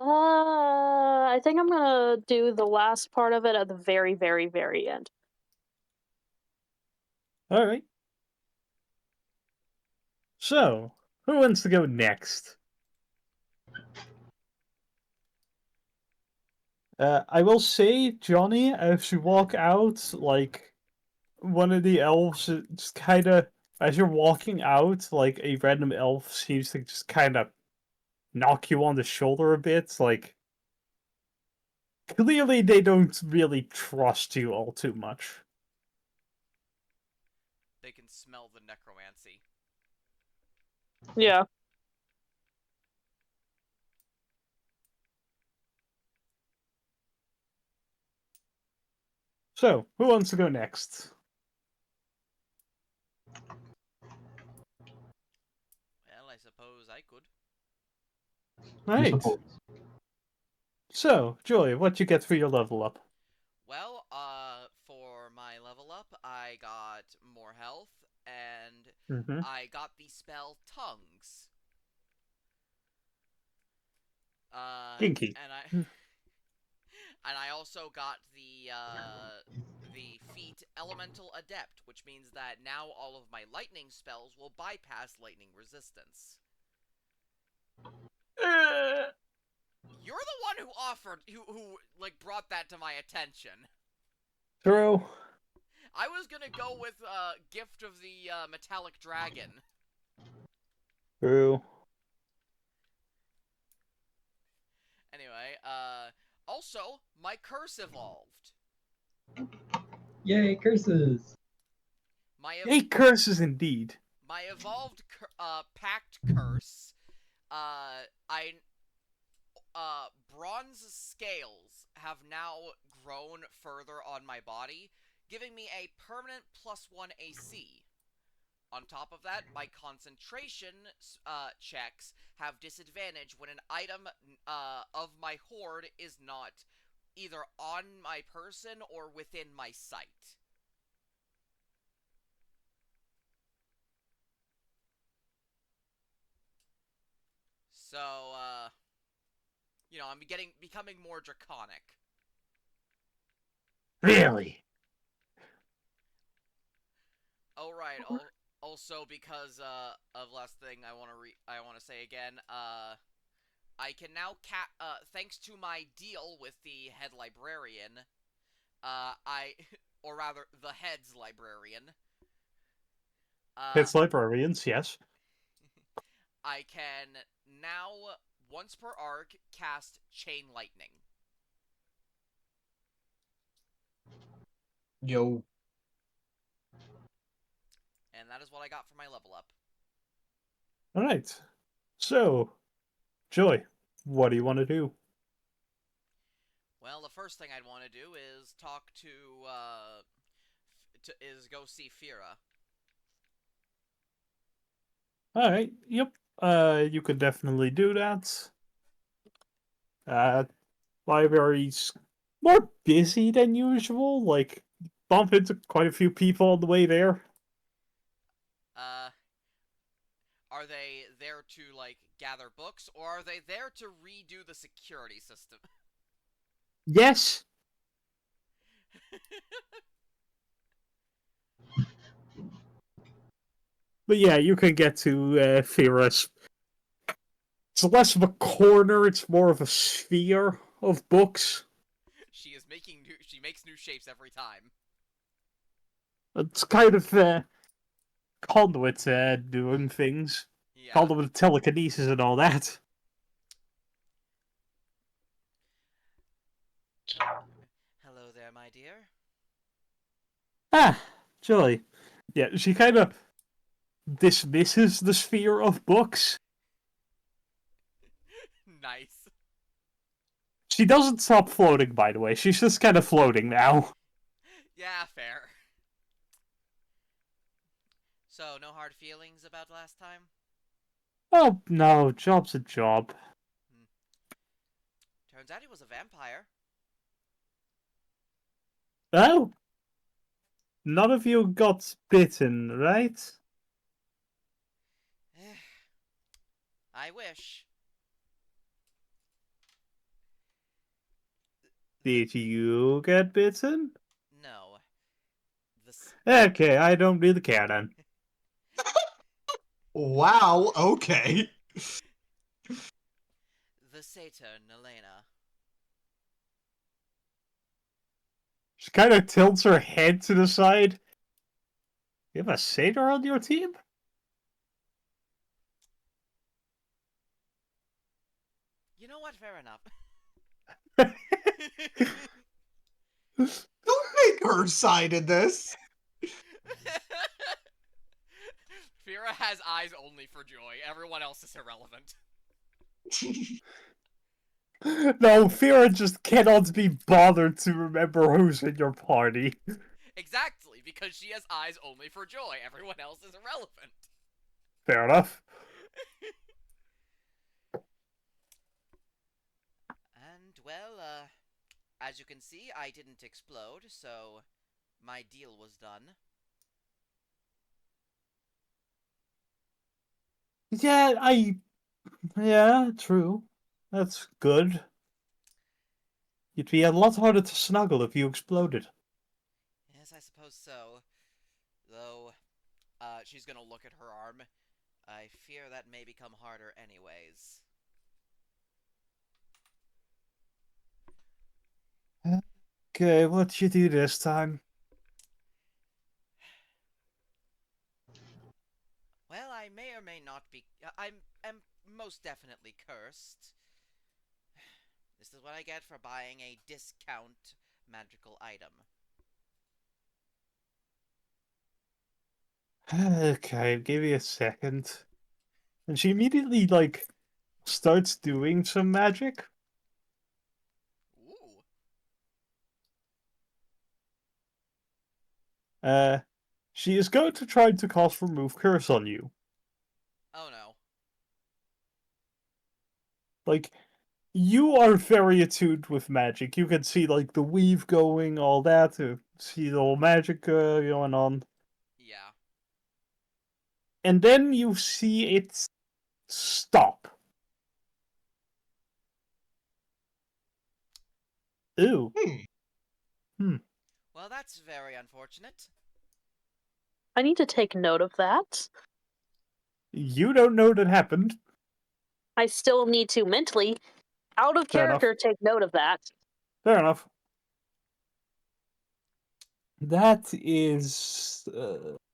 I think I'm gonna do the last part of it at the very, very, very end. Alright. So, who wants to go next? I will say, Johnny, as you walk out, like, one of the elves just kind of, as you're walking out, like, a random elf seems to just kind of knock you on the shoulder a bit, like, clearly they don't really trust you all too much. they can smell the necromancy. Yeah. So, who wants to go next? Well, I suppose I could. Right. So, Joy, what you get for your level up? Well, for my level up, I got more health, and Mm-hmm. I got the spell Tongues. Kinky. And I also got the feat Elemental Adept, which means that now all of my lightning spells will bypass lightning resistance. You're the one who offered, who like brought that to my attention. True. I was gonna go with Gift of the Metallic Dragon. True. Anyway, also my curse evolved. Yay, curses! Hey, curses indeed. My evolved Pact Curse. I bronze scales have now grown further on my body, giving me a permanent +1 AC. On top of that, my concentration checks have disadvantage when an item of my horde is not either on my person or within my sight. So, you know, I'm becoming more draconic. Really? Oh right. Also, because of last thing I want to say again. I can now thanks to my deal with the head librarian. Or rather, the head's librarian. It's librarians, yes. I can now once per arc cast Chain Lightning. Yo. And that is what I got for my level up. All right. So, Joy, what do you want to do? Well, the first thing I'd want to do is talk to go see Fira. All right. Yep. You could definitely do that. Library's more busy than usual. Like, bump into quite a few people on the way there. Are they there to like gather books, or are they there to redo the security system? Yes. But yeah, you can get to Fira's. It's less of a corner, it's more of a sphere of books. She makes new shapes every time. It's kind of Conduits doing things. Yeah. Conduit telekinesis and all that. Hello there, my dear. Ah, Joy. Yeah, she kind of dismisses the sphere of books. Nice. She doesn't stop floating, by the way. She's just kind of floating now. Yeah, fair. So, no hard feelings about last time? Oh, no, job's a job. Turns out he was a vampire. Oh? None of you got bitten, right? I wish. Did you get bitten? No. Okay, I don't really care then. Wow, okay. The satyr, Elena. She kind of tilts her head to the side. You have a satyr on your team? You know what? Fair enough. Don't make her side in this. Fira has eyes only for Joy. Everyone else is irrelevant. No, Fira just cannot be bothered to remember who's in your party. Exactly, because she has eyes only for Joy. Everyone else is irrelevant. Fair enough. And, well, as you can see, I didn't explode, so my deal was done. Yeah, true. That's good. You'd be a lot harder to snuggle if you exploded. Yes, I suppose so. Though, she's gonna look at her arm. I fear that may become harder anyways. Okay, what'd you do this time? Well, I may or may not be. I'm most definitely cursed. This is what I get for buying a discount magical item. Okay, give me a second. And she immediately, like, starts doing some magic. Ooh. She is going to try to cast Remove Curse on you. Oh no. Like, you are very attuned with magic. You can see, like, the weave going, all that, see the whole magic going on. Yeah. And then you see it stop. Ew. Well, that's very unfortunate. I need to take note of that. You don't know that happened. I still need to mentally, out of Fair enough. character, take note of that. Fair enough. That is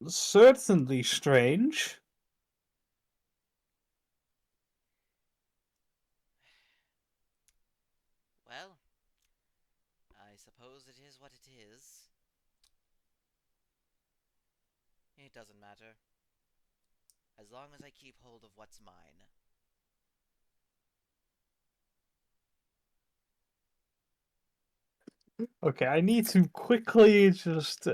certainly strange. Well, I suppose it is what it is. It doesn't matter. As long as I keep hold of what's mine. Okay, I need to quickly just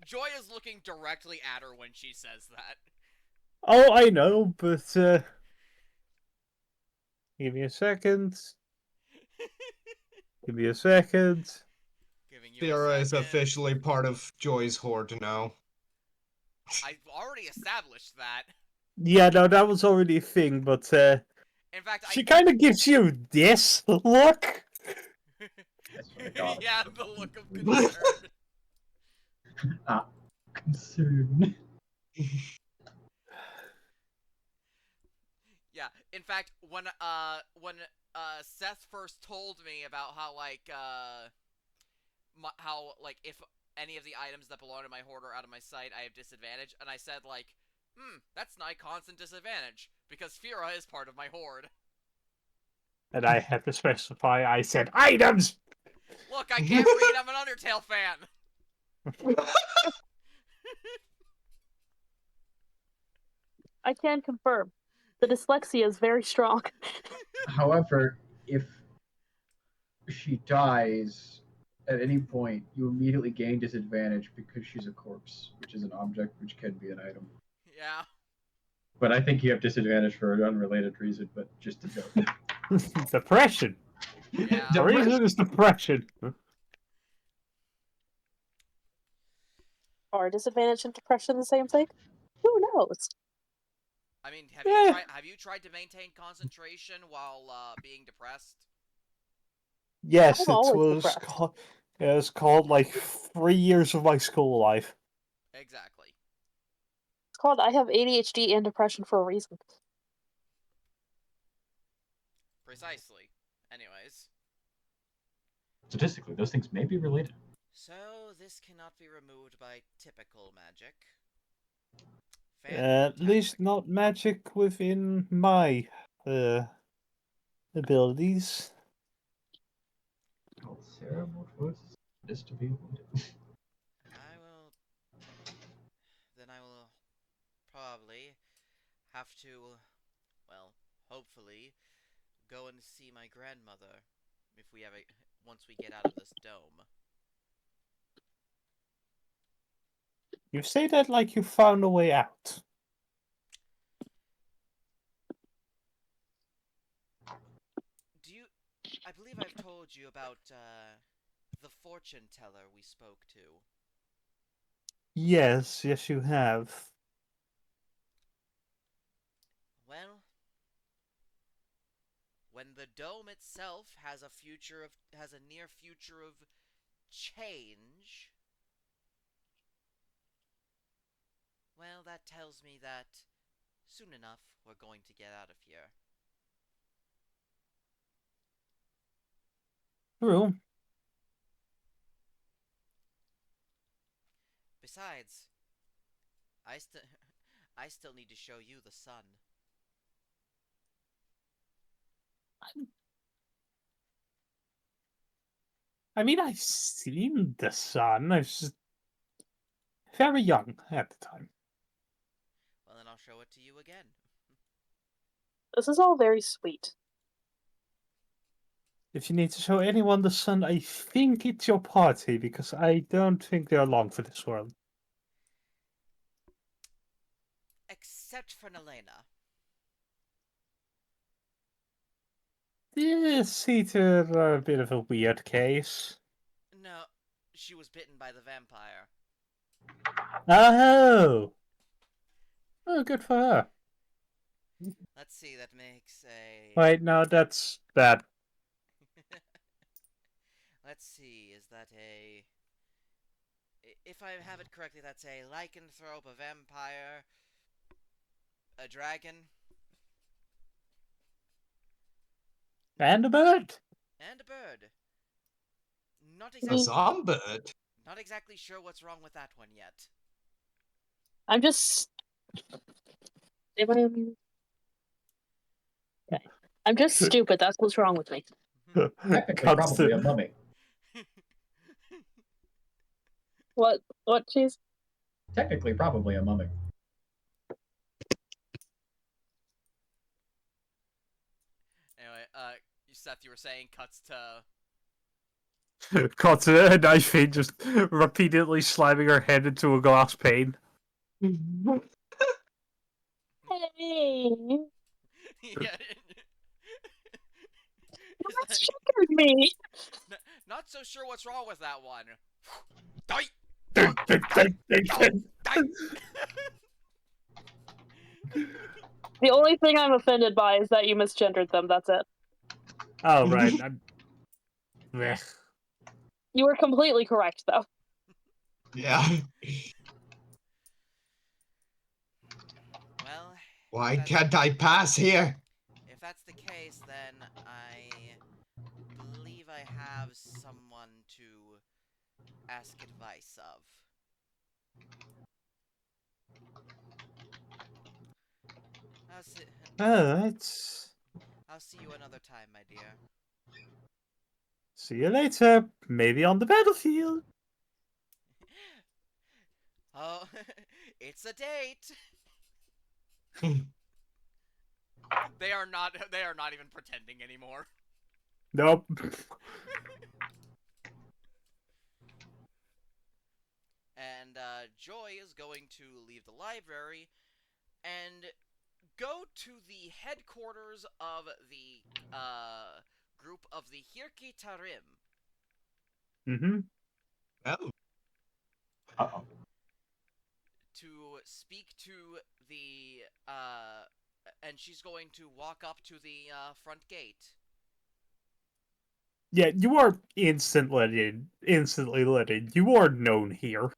Joy is looking directly at her when she says that. Oh, I know, but give me a second. Give me a second. Giving you Fira a is second. officially part of Joy's horde now. I've already established that. Yeah, no, that was already a thing, but In fact, she kind of gives you this look. That's what I got. yeah, the look of concern. Concern. Yeah, in fact, when Seth first told me about how if any of the items that belong to my hoard are out of my sight, I have disadvantage, and I said that's not a constant disadvantage because Fira is part of my hoard. And I had to specify. I said items. Look, I can't read. I'm an Undertale fan. I can confirm. The dyslexia is very strong. However, if she dies at any point, you immediately gain disadvantage because she's a corpse, which is an object which can be an item. Yeah. But I think you have disadvantage for an unrelated reason, but just a joke. Depression. Yeah. The reason is depression. Are disadvantage and depression the same thing? Who knows? I mean, Yeah. have you tried to maintain concentration while being depressed? Yes, I'm it always was depressed. called. It was called like 3 years of my school life. Exactly. It's called I have ADHD and depression for a reason. Precisely. Anyways. Statistically, those things may be related. So, this cannot be removed by typical magic. At least not magic within my abilities. Oh, Sarah, what was this to be avoided? I will... probably have to, well, hopefully, go and see my grandmother if we ever once we get out of this dome. You say that like you found a way out. Do you? I believe I've told you about the fortune teller we spoke to. Yes, yes, you have. Well, when the dome itself has a near future of change, well, that tells me that soon enough we're going to get out of here. True. Besides, I still I still need to show you the sun. I mean, I've seen the sun. I was just very young at the time. Well, then I'll show it to you again. This is all very sweet. If you need to show anyone the sun, I think it's your party, because I don't think they're long for this world. Except for Nelena. This Heater are a bit of a weird case. No, she was bitten by the vampire. Oh! Oh, good for her. Let's see, that makes a... Wait, no, that's bad. Let's see, is that a... If I have it correctly, that's a lycanthrope, a vampire, a dragon, And a bird. and a bird. Not A exactly, zombird. not exactly sure what's wrong with that one yet. I'm just. Okay. I'm just stupid. That's what's wrong with me. Technically, Comes probably to- a mummy. What? What? Cheese? Technically, probably a mummy. Anyway, Seth, you were saying cuts to... Cuts a knife in, just repeatedly slamming her head into a glass pane. Hey. Yeah. What's triggered me? Not so sure what's wrong with that one. Die! The only thing I'm offended by is that you misgendered them. That's it. Oh, right. Blech. You were completely correct, though. Yeah. Well, Why can't I pass here? if that's the case, then I believe I have someone to ask advice of. I'll see, Alright. I'll see you another time, my dear. See you later. Maybe on the battlefield. Oh, it's a date. They are not even pretending anymore. Nope. And Joy is going to leave the library and go to the headquarters of the group of the Hirki Tarim. Mm-hmm. Oh. Uh-oh. To speak to the and she's going to walk up to the front gate. Yeah, you are instantly let in. You are known here.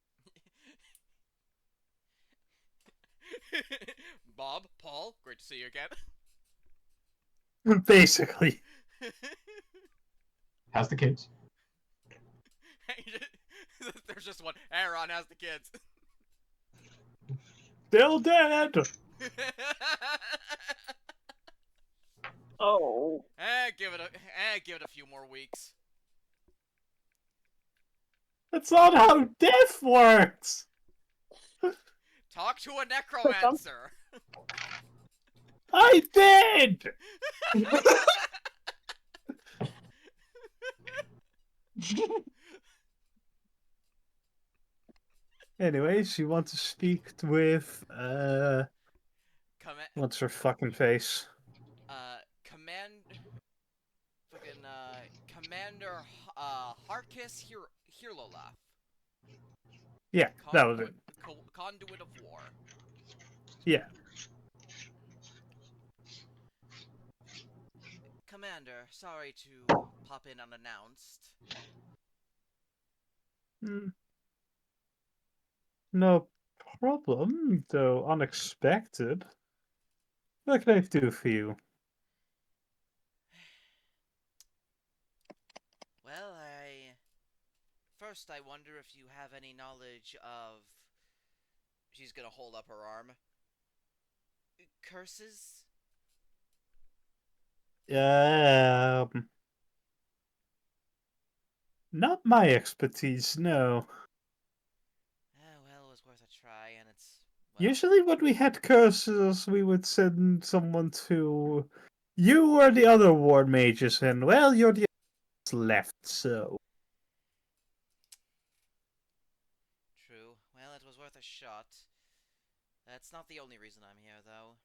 Bob, Paul, great to see you again. Basically. How's the kids? There's just one. Aaron has the kids. Still dead. Oh. Give it a few more weeks. That's not how death works. Talk to a necromancer. I did! Anyways, you want to speak with, what's her fucking face? Commander Harkis Hirlolaf. Yeah, that was it. Conduit of War. Yeah. Commander, sorry to pop in unannounced. No problem, though unexpected. What can I do for you? Well, First, I wonder if you have any knowledge of... She's gonna hold up her arm. Curses? Not my expertise, no. Well, it was worth a try, and it's... Well, Usually when we had curses, we would send someone to... You or the other ward mages, and, well, you're the left, so... true. Well, it was worth a shot. That's not the only reason I'm here, though.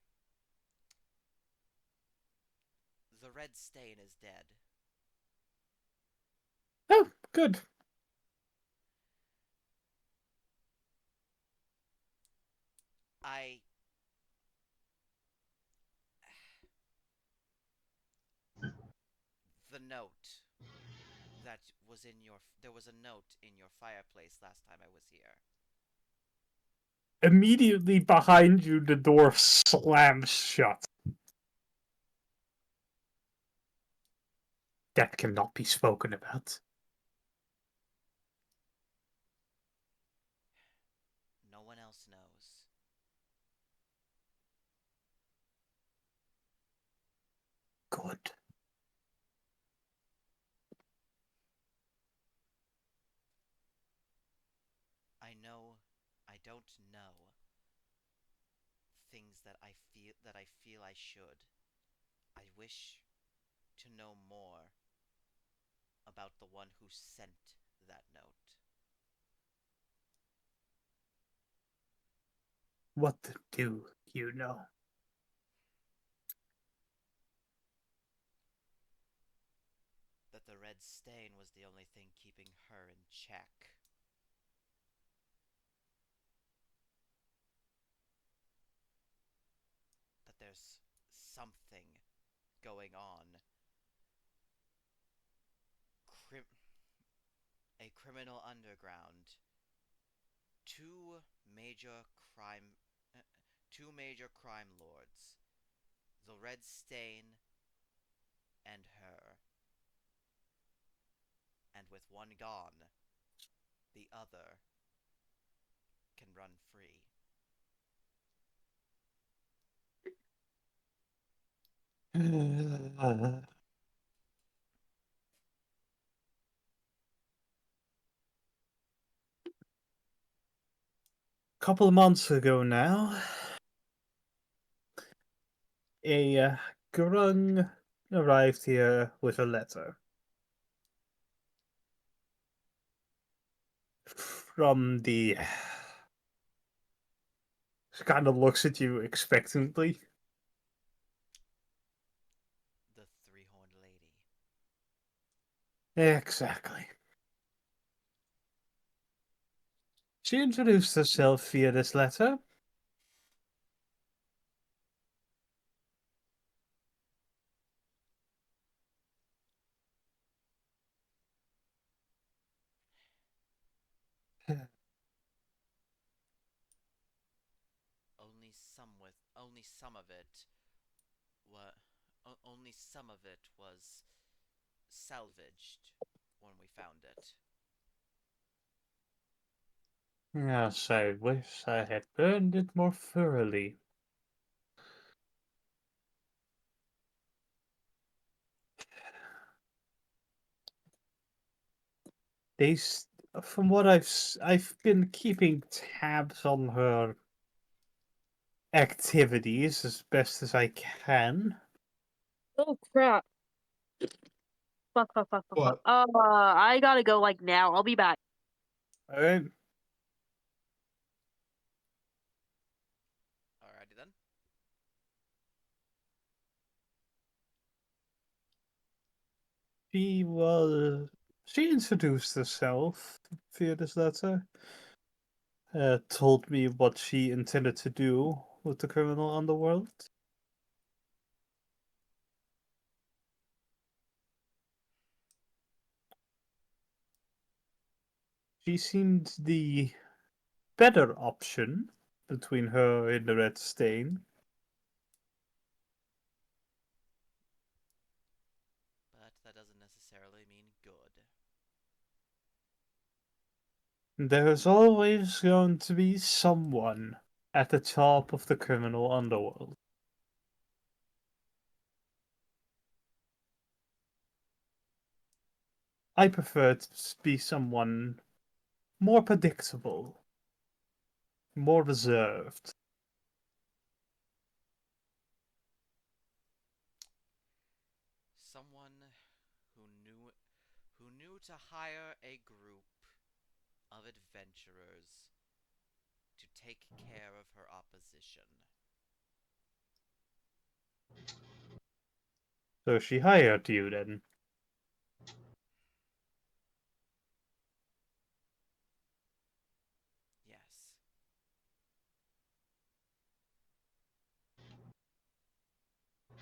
The Red Stain is dead. Oh, good. The note that was in your... There was a note in your fireplace last time I was here. Immediately behind you, the door slams shut. That cannot be spoken about. No one else knows. Good. I don't know things that I feel I should. I wish to know more about the one who sent that note. What do you know? That the Red Stain was the only thing keeping her in check. That there's something going on. A criminal underground. Two major crime lords. The Red Stain and her. And with one gone, the other can run free. Couple of months ago now, a grung arrived here with a letter from the... She kind of looks at you expectantly. The Three-Horned Lady. Exactly. She introduced herself via this letter. Only some of it was salvaged when we found it. Yes, I wish I had burned it more thoroughly. From what I've been keeping tabs on her activities as best as I can. Oh crap! Fuck! What? I gotta go like now. I'll be back. Alright. Alrighty then. She introduced herself via this letter. Told me what she intended to do with the criminal underworld. She seemed the better option between her and the Red Stain. But that doesn't necessarily mean good. There's always going to be someone at the top of the criminal underworld. I prefer to be someone more predictable, more reserved. Someone who knew to hire a group of adventurers to take care of her opposition. So she hired you then. Yes.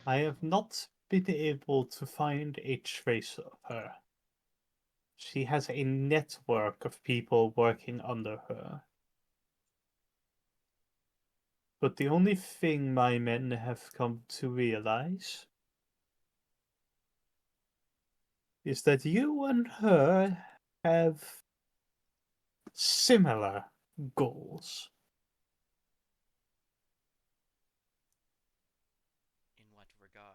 I have not been able to find a trace of her. She has a network of people working under her. But the only thing my men have come to realize is that you and her have similar goals. In what regard?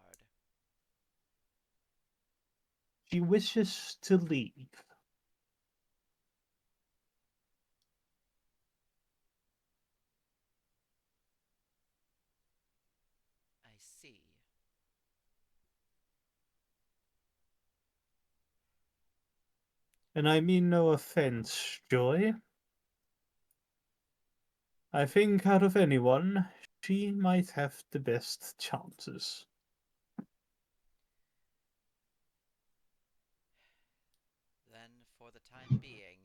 She wishes to leave. I see. And I mean no offense, Joy. I think out of anyone, she might have the best chances. Then, for the time being,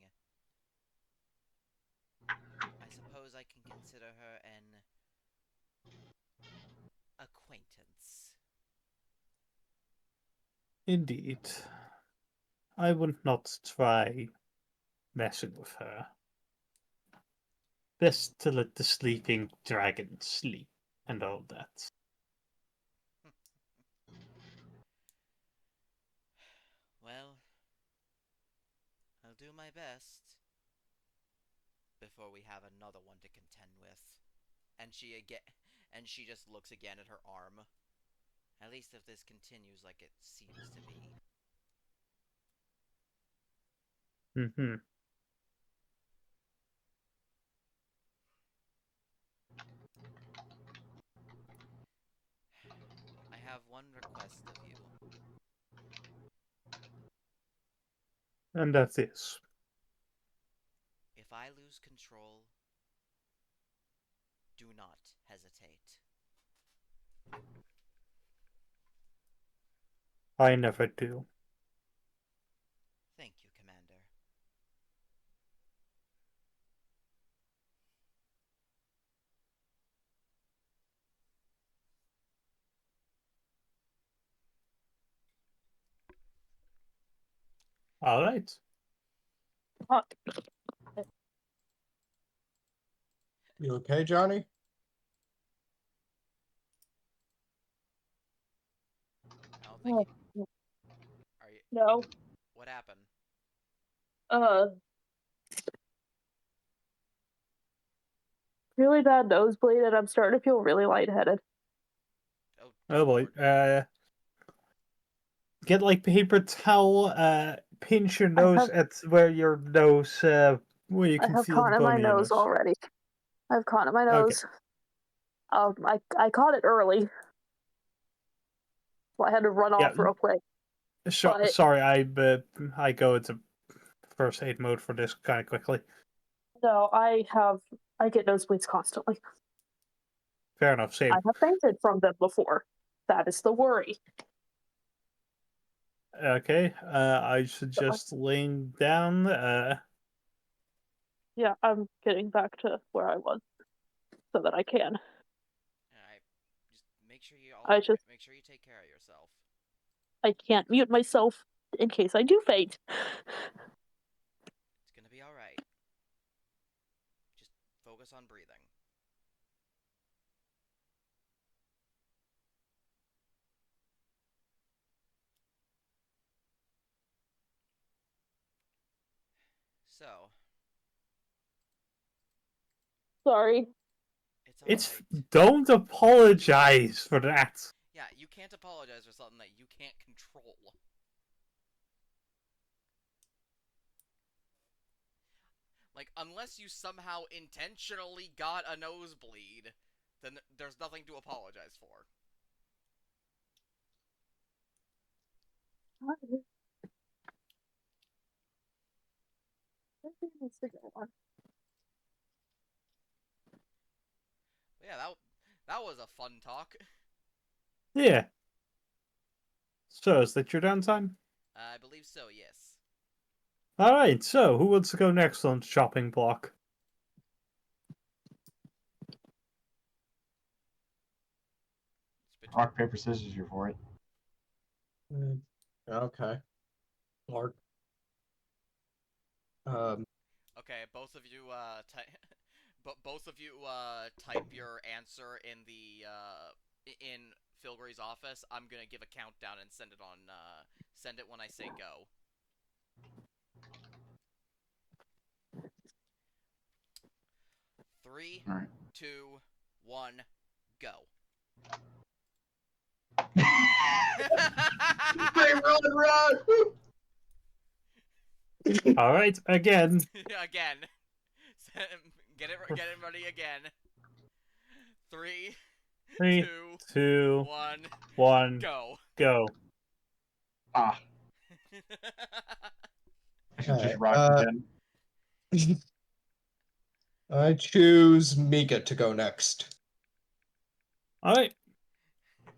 I suppose I can consider her an acquaintance. Indeed. I would not try messing with her. Best to let the sleeping dragon sleep and all that. Well, I'll do my best before we have another one to contend with. And she just looks again at her arm. At least if this continues like it seems to be. Mm-hmm. I have one request of you. And that is. If I lose control, do not hesitate. I never do. Thank you, Commander. Alright. You okay, Johnny? I don't think you... Are you... No. What happened? Really bad nosebleed, and I'm starting to feel really lightheaded. Oh, Oh boy. Get like paper towel, pinch your nose at where your nose, where you I can have feel the cotton in my bone in your nose nose. already. I have cotton in my Okay. nose. I caught it early. So I had to run Yeah. off real quick. But- Sorry, I go into first aid mode for this kind of quickly. No, I get nosebleeds constantly. Fair enough, same. I have fainted from them before. That is the worry. Okay, I suggest laying down. Yeah, I'm getting back to where I was so that I can. Alright. Just make sure you make sure you take care of yourself. I can't mute myself in case I do faint. It's gonna be alright. Just focus on breathing. So, Sorry. it's alright. Don't apologize for that. Yeah, you can't apologize for something that you can't control. Like, unless you somehow intentionally got a nosebleed, then there's nothing to apologize for. Yeah, that was a fun talk. Yeah. So, is that your downtime? I believe so, yes. Alright, so who wants to go next on the chopping block? Rock, paper, scissors, you're for it. Okay. Mark. Okay, both of you type your answer in the in Filgry's office. I'm gonna give a countdown and send it on send it when I say go. Three, All right. 2, 1, go. Run! Alright, again. Again. Get it ready again. 3, 3, 2, 2, 1, 1, go. go. Ah, I should just Okay, rock again. I choose Mika to go next. Alright.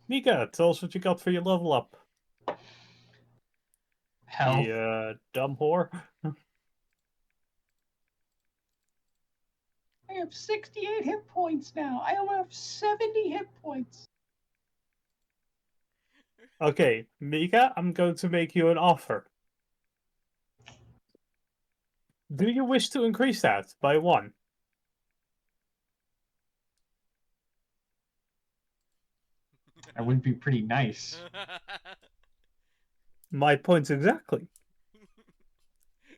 Mika, tell us what you got for your level up. Health. You dumb whore. I have 68 hit points now. I only have 70 hit points. Okay, Mika, I'm going to make you an offer. Do you wish to increase that by 1? That would be pretty nice. My point exactly.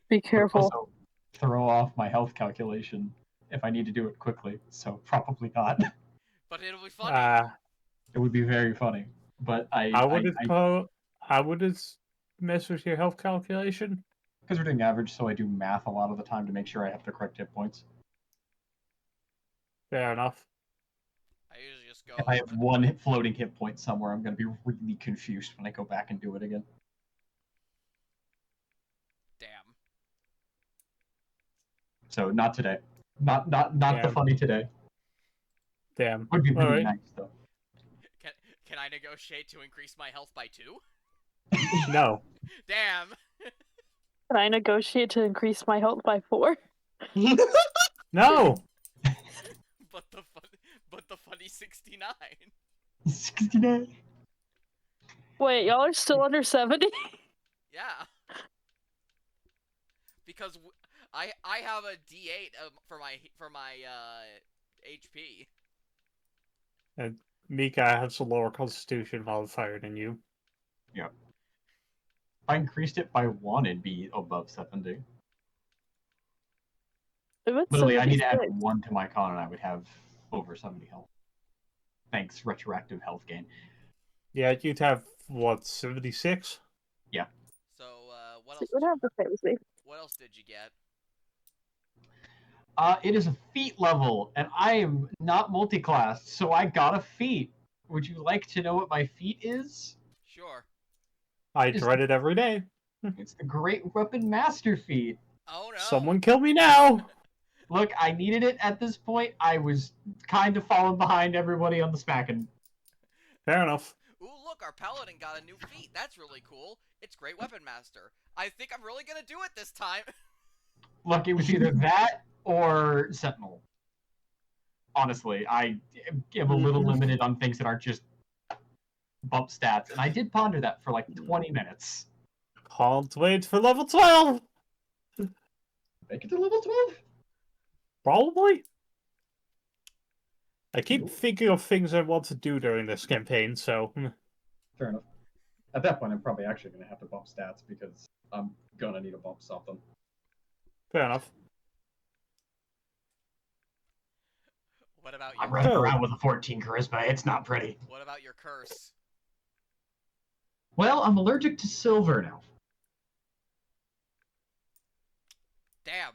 Be But careful. also throw off my health calculation if I need to do it quickly. So probably not. But it'll be funny. It would be very funny. But How would it mess with your health calculation? because we're doing average, so I do math a lot of the time to make sure I have the correct hit points. Fair enough. I usually just go. If I have one floating hit point somewhere, I'm going to be really confused when I go back and do it again. Damn. So not today. Not the Damn. funny today. Damn. Would be really Alright. nice though. Can I negotiate to increase my health by 2? No. Damn. Can I negotiate to increase my health by 4? No! But the funny 69. 69. Wait, y'all are still under 70? Yeah. Because I have a D8 for my HP. And Mika has a lower constitution modifier than you. Yeah. If I increased it by 1, it'd be above 70. Literally, I need to add 1 to my con and I would have over 70 health. Thanks, retroactive health gain. Yeah, you'd have, what, 76? Yeah. So what So else? you would have the same as me. What else did you get? It is a feat level, and I am not multi-classed, so I got a feat. Would you like to know what my feat is? Sure. I It's dread it every day. It's the Great Weapon Master feat. Oh no. Someone kill me now! Look, I needed it at this point. I was kind of falling behind everybody on the smacking. Fair enough. Ooh, look, our paladin got a new feat. That's really cool. It's Great Weapon Master. I think I'm really gonna do it this time. Look, it was either that or Sentinel. Honestly, I am a little limited on things that aren't just bump stats, and I did ponder that for like 20 minutes. Can't wait for level 12! Make it to level 12? Probably. I keep thinking of things I want to do during this campaign, so... Fair enough. At that point, I'm probably actually going to have to bump stats because I'm going to need to bump something. Fair enough. What about your I'm running around with a 14 charisma. It's not pretty. What about your curse? Well, I'm allergic to silver now. Damn.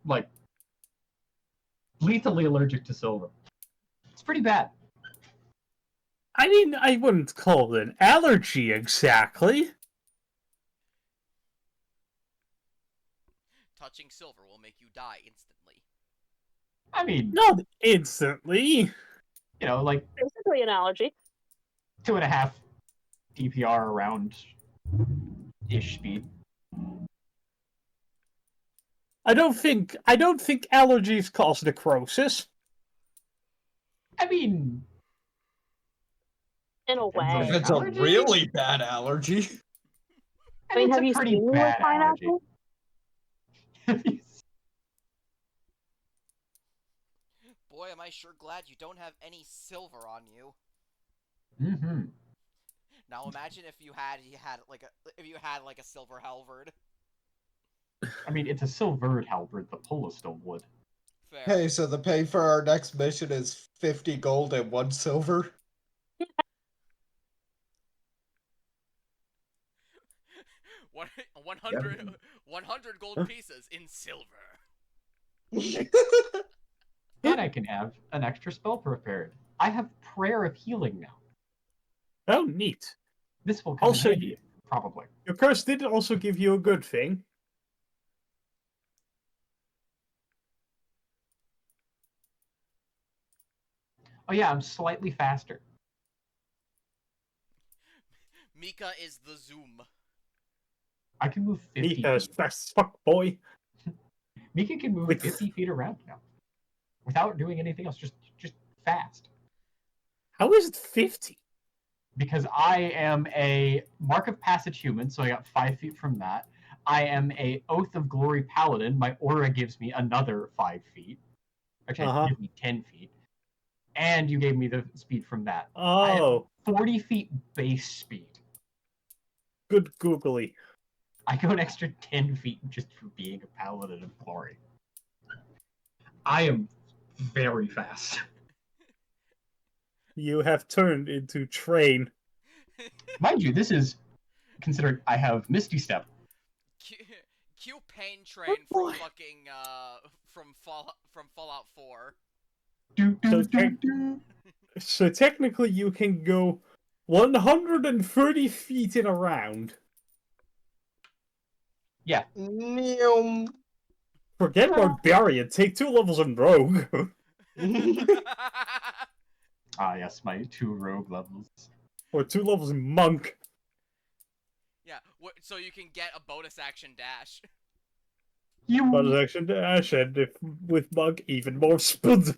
Like, lethally allergic to silver. It's pretty bad. I mean, I wouldn't call it an allergy exactly. Touching silver will make you die instantly. I mean, Not instantly. you know, like Basically an allergy. 2.5 DPR around ish speed. I don't think allergies cause necrosis. I mean, In a Depends on way. If it's a Allergy? really bad allergy. I mean, it's have a you pretty seen me with bad allergy. pineapple? Boy, am I sure glad you don't have any silver on you. Mm-hmm. Now imagine if you had like a silver halberd. I mean, it's a silvered halberd. The pull is still wood. Fair. Hey, so the pay for our next mission is 50 gold and 1 silver. What 100 gold pieces in silver. And I can have an extra spell prepared. I have Prayer of Healing now. Oh, neat. This will come Also, in handy, probably. Your curse did also give you a good thing. Oh yeah, I'm slightly faster. Mika is the zoom. I can move 50 He is feet. fast as fuck, boy. Mika can move With- 50 feet around now. Without doing anything else, just fast. How is it 50? Because I am a Mark of Passage human, so I got 5 feet from that. I am a Oath of Glory paladin. My aura gives me another 5 feet. Actually, it gives me 10 feet. And you gave me the speed from that. I have Oh, 40 feet base speed. good googly. I go an extra 10 feet just for being a paladin of glory. I am very fast. You have turned into train. Mind you, this is considered I have Misty Step. Q Pain Train from fucking from Fallout 4. So technically you can go 130 feet in a round. Yeah. Forget Barbarian, take 2 levels in Rogue. Ah, yes, my 2 rogue levels. Or 2 levels in Monk. Yeah, so you can get a bonus action dash. Bonus action dash, and if, with Monk, even more speed.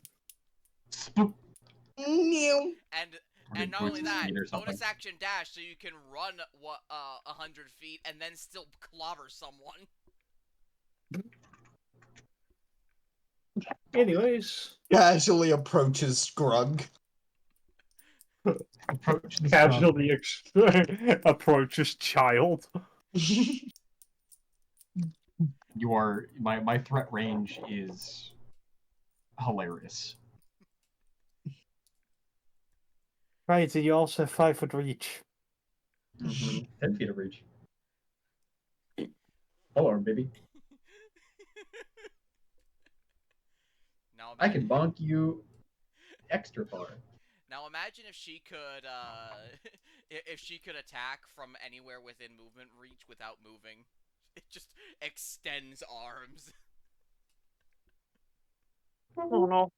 And not only that, bonus action dash, so you can run 100 feet and then still clobber someone. Anyways, Casually approaches Scrug. Approach the casually approaches child. My threat range is hilarious. Right, and you also have 5 foot reach. 10 feet of reach. Hold on, baby. I can bonk you extra far. Now imagine if she could, if she could attack from anywhere within movement reach without moving. It just extends arms. Oh no.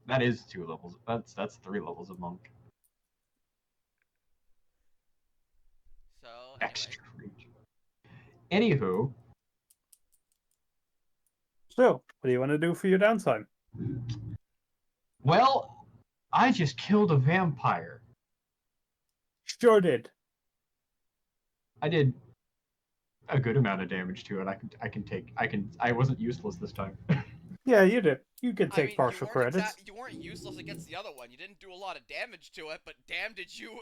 That is 2 levels. That's 3 levels of monk. So anyway, Extra reach. Anywho, So, what do you want to do for your downtime? well, I just killed a vampire. Sure did. I did a good amount of damage to it. I wasn't useless this time. Yeah, you did. You can I take mean, partial credits. you weren't useless against the other one. You didn't do a lot of damage to it, but damn, did you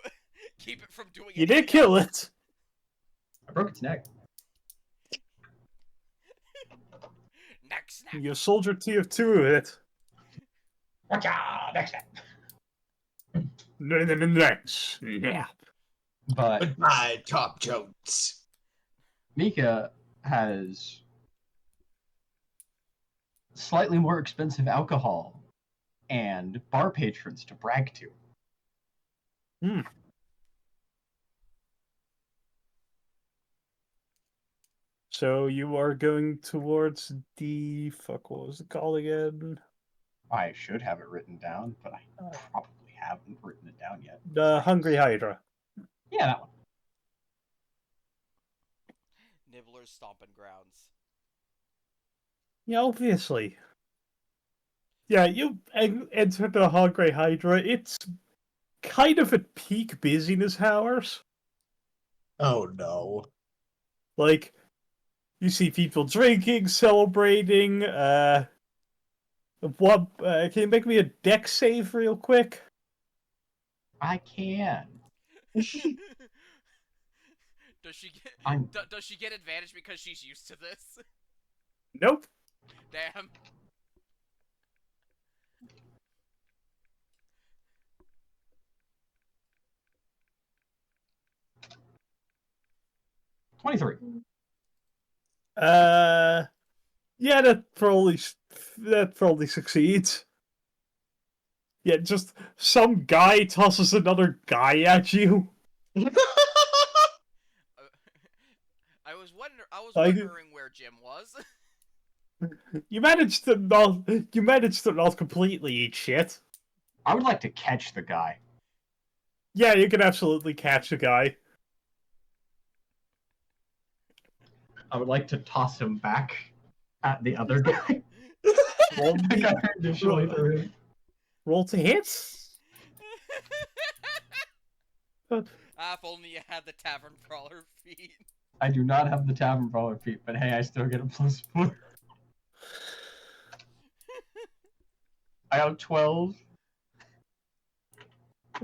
keep it from doing You anything did kill else. it. I broke its neck. Neck snap. You soldiered tier 2 of it. Watch out! Next time. Next. Yeah. But Goodbye, Top Jones. Mika has slightly more expensive alcohol and bar patrons to brag to. So you are going towards the what was it called again? I should have it written down, but I probably haven't written it down yet. The Hungry Hydra. Yeah, that one. Nibbler's Stomping Grounds. Yeah, obviously. Yeah, you enter the Hungry Hydra. It's kind of at peak busyness hours. Oh no. Like, you see people drinking, celebrating. What? Can you make me a deck save real quick? I can. Does she get? I'm Does she get advantage because she's used to this? Nope. Damn. 23. Yeah, that probably succeeds. Yeah, just some guy tosses another guy at you. I was Like- wondering where Jim was. You managed to not completely eat shit. I would like to catch the guy. Yeah, you can absolutely catch a guy. I would like to toss him back at the other guy. Roll, The guy initially threw him. roll to hit. If only you had the tavern crawler feet. I do not have the tavern brawler feat, but hey, I still get a +4. I got 12.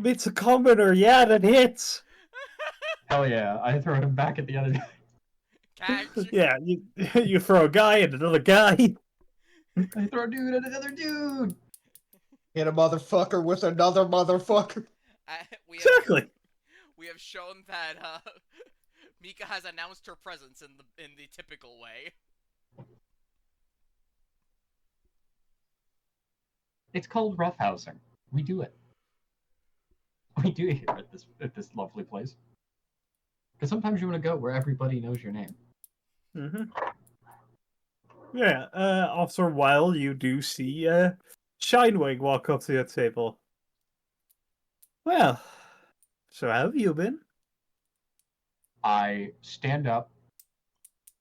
It's a commoner, yeah, that hits. Hell yeah, I throw him back at the other guy. Catch. Yeah, you throw a guy at another guy. I throw a dude at another dude. Hit a motherfucker with another motherfucker. Exactly. We have shown that Mika has announced her presence in the typical way. It's called roughhousing. We do it. We do it here at this lovely place. Because sometimes you want to go where everybody knows your name. Mm-hmm. Yeah, after a while, you do see Shinewing walk up to your table. Well, so how have you been? I stand up,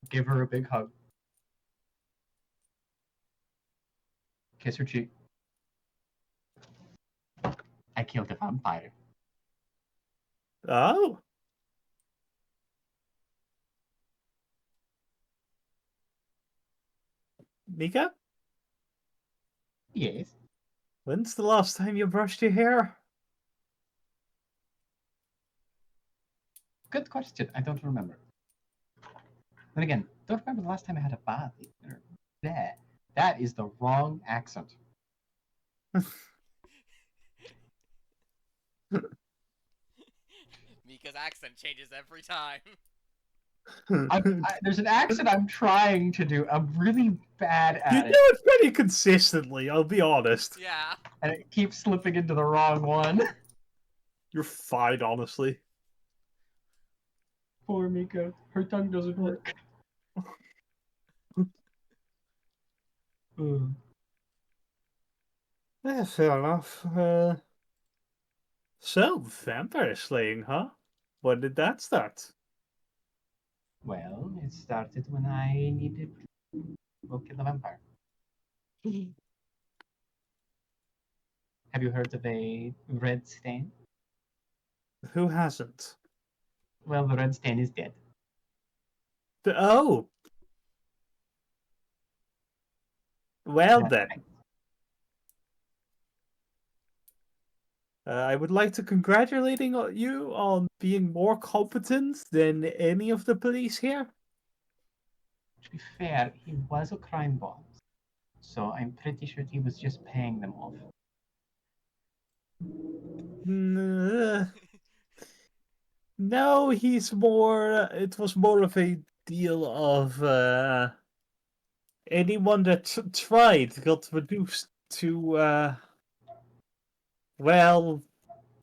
give her a big hug, kiss her cheek. I killed a vampire. Oh. Mika, Yes. when's the last time you brushed your hair? Good question. I don't remember. Then again, don't remember the last time I had a bath. There. That is the wrong accent. Mika's accent changes every time. There's an accent I'm trying to do. I'm really bad You at do it, it pretty consistently, I'll be honest. Yeah. and it keeps slipping into the wrong one. You're fine, honestly. Poor Mika. Her tongue doesn't work. Ugh. Yeah, fair enough. So, vampire slaying, huh? When did that start? Well, it started when I needed to go kill the vampire. Have you heard of a red stain? Who hasn't? Well, the red stain is dead. Oh! Well That's then. right. I would like to congratulating you on being more competent than any of the police here. To be fair, he was a crime boss, so I'm pretty sure he was just paying them off. Uh, no, he's more. It was more of a deal of anyone that tried got reduced to. Well,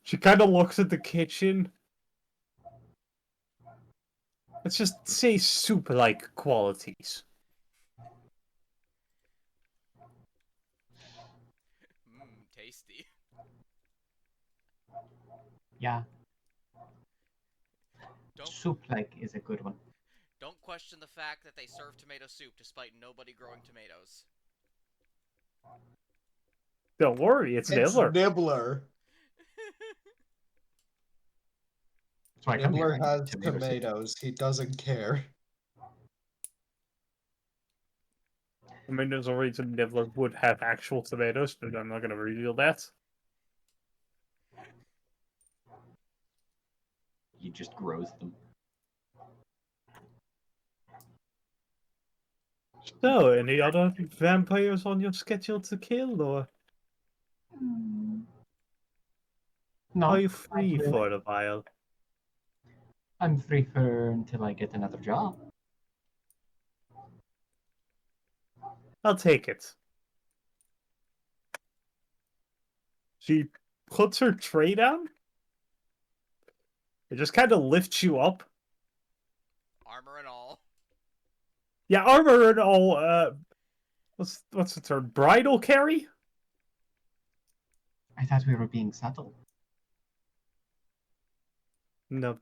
she kind of looks at the kitchen. Let's just say soup-like qualities. Tasty. Yeah, Don't soup-like is a good one. don't question the fact that they serve tomato soup despite nobody growing tomatoes. Don't worry, it's It's Nibbler. Nibbler. That's why I come here. Nibbler I need has tomato soup. tomatoes. He doesn't care. I mean, there's a reason Nibbler would have actual tomatoes, but I'm not going to reveal that. He just grows them. So, any other vampires on your schedule to kill, or No, are you not free really. for a while? I'm free for until I get another job. I'll take it. She puts her tray down. It just kind of lifts you up. Armor and all. Yeah, armor and all. What's the term? Bridal carry? I thought we were being subtle. No.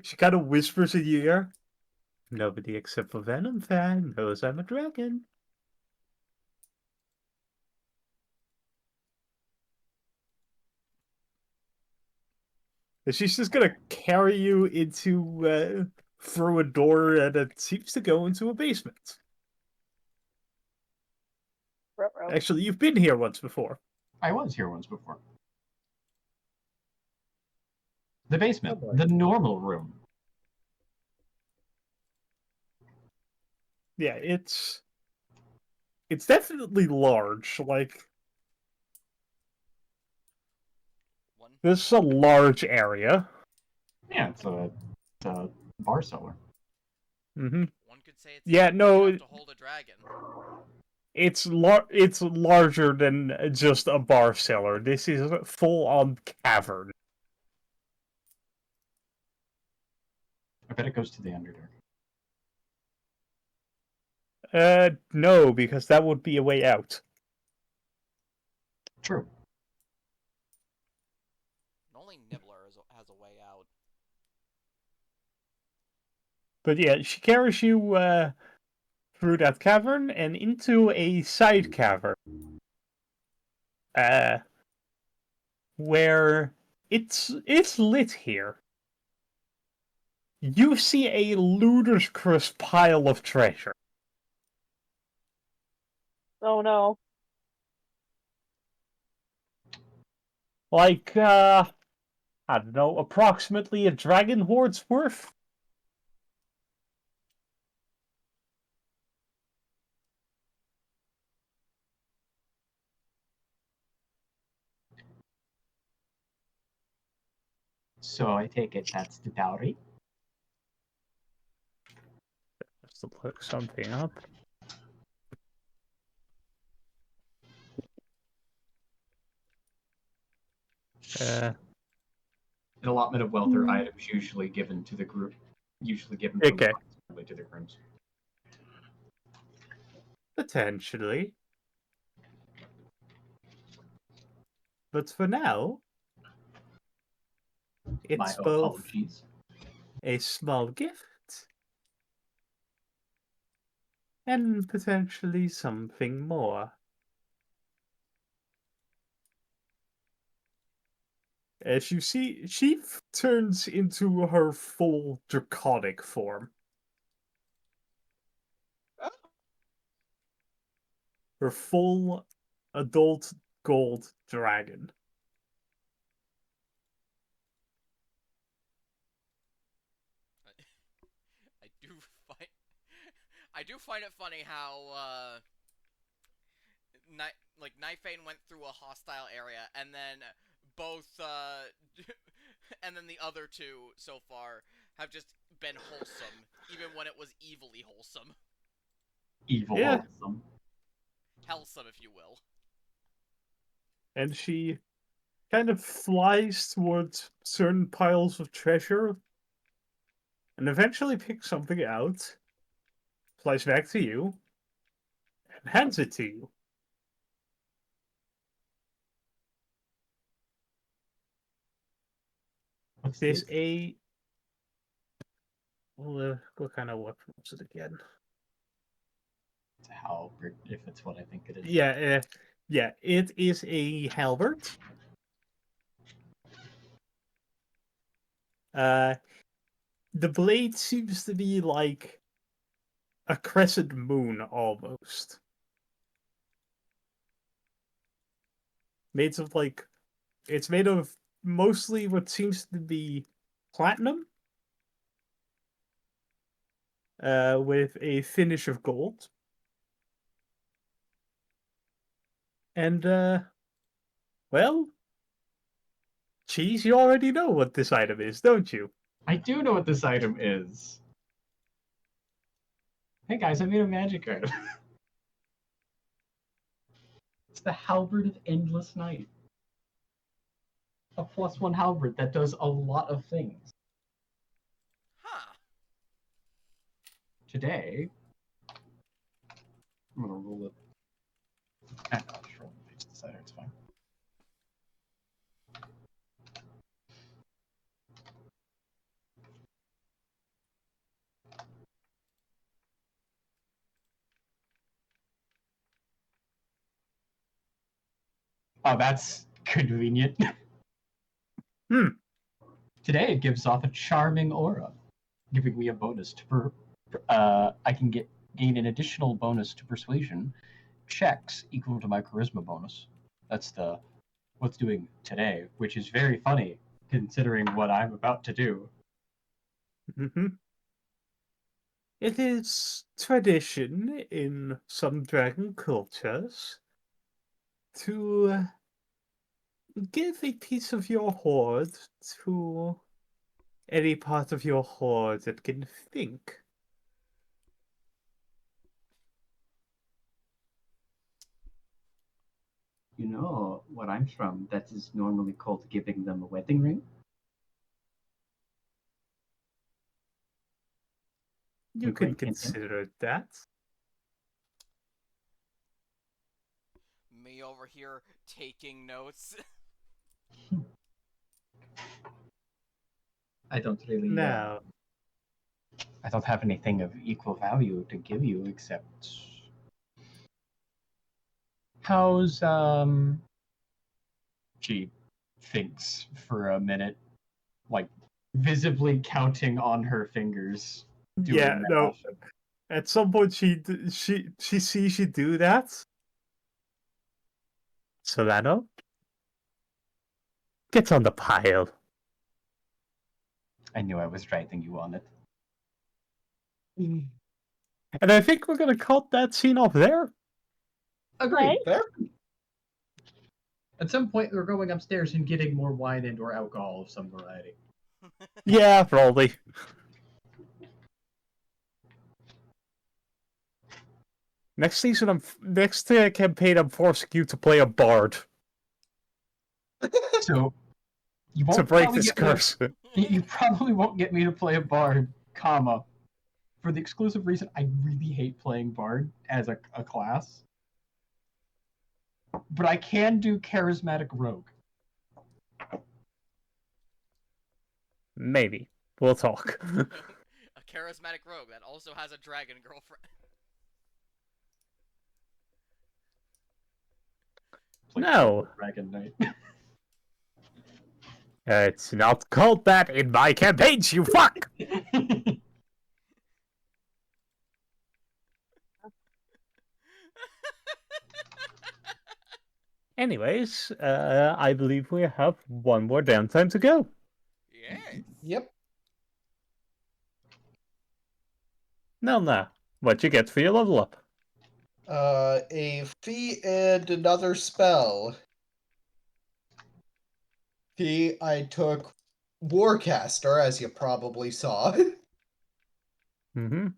She kind of whispers in your ear. Nobody except for Venom fan knows I'm a dragon. And she's just gonna carry you into through a door that seems to go into a basement. Ruh-roh. Actually, you've been here once before. I was here once before. The basement, Oh boy. the normal room. Yeah, it's definitely large. Like, One this is a large area. Yeah, it's a bar cellar. Mm-hmm. one could say it's Yeah, even big no, enough to hold a dragon. it's larger than just a bar cellar. This is a full-on cavern. I bet it goes to the Underdark. No, because that would be a way out. True. Only Nibbler has a way out. But yeah, she carries you through that cavern and into a side cavern. Where it's lit here. You see a ludicrous pile of treasure. Oh no. Like, I don't know, approximately a dragon hoard's worth. So I take it that's the dowry. to look something up. An allotment of wealth or items usually given to the group, usually given from Okay. to the grooms. Potentially. But for now, My it's both apologies. a small gift and potentially something more. As you see, she turns into her full draconic form. Her full adult gold dragon. I do find I do find it funny how Nifane went through a hostile area, and then both and then the other two so far have just been wholesome, even when it was evilly wholesome. Evil Yeah. wholesome. Hellsome, if you will. And she kind of flies towards certain piles of treasure and eventually picks something out, flies back to you, and hands it to you. What's There's this? a... what kind of weapon was it again? It's a halberd, if it's what I think it is. Yeah, it is a halberd. The blade seems to be like a crescent moon almost. Made of like, it's made of mostly what seems to be platinum, with a finish of gold. And well, Cheese, you already know what this item is, don't you? I do know what this item is. Hey guys, I made a magic item. It's the Halberd of Endless Night. A +1 halberd that does a lot of things. Huh. Today, I'm gonna roll it. I'll just roll the page decider, it's fine. Oh, that's convenient. Hmm. Today it gives off a charming aura, giving me a bonus to I can gain an additional bonus to persuasion checks equal to my charisma bonus. That's what's doing today, which is very funny considering what I'm about to do. Mm-hmm. It is tradition in some dragon cultures to give a piece of your hoard to any part of your hoard that can think. You know, where I'm from, that is normally called giving them a wedding ring. You Wink, could wink, hint, hint. consider that. Me over here taking notes. I don't really. Now, I don't have anything of equal value to give you except. How's She thinks for a minute, like visibly counting on her fingers, doing yeah, no. math. At some point, she sees you do that. Solano, get on the pile. I knew I was writing you on it. And I think we're gonna cut that scene off there. Agreed. There. At some point, we're going upstairs and getting more wine and/or alcohol of some variety. Yeah, probably. Next campaign, I'm forcing you to play a bard So you to won't break probably this get me to, curse. you probably won't get me to play a bard, comma, for the exclusive reason I really hate playing bard as a class. But I can do charismatic rogue. Maybe. We'll talk. A charismatic rogue that also has a dragon girlfriend. Like No. Dragon Knight. It's not called that in my campaigns, you fuck! Anyways, I believe we have one more downtime to go. Yes. Yep. Now, what'd you get for your level up? A fee and another spell. Fee, I took Warcaster, as you probably saw. Mm-hmm.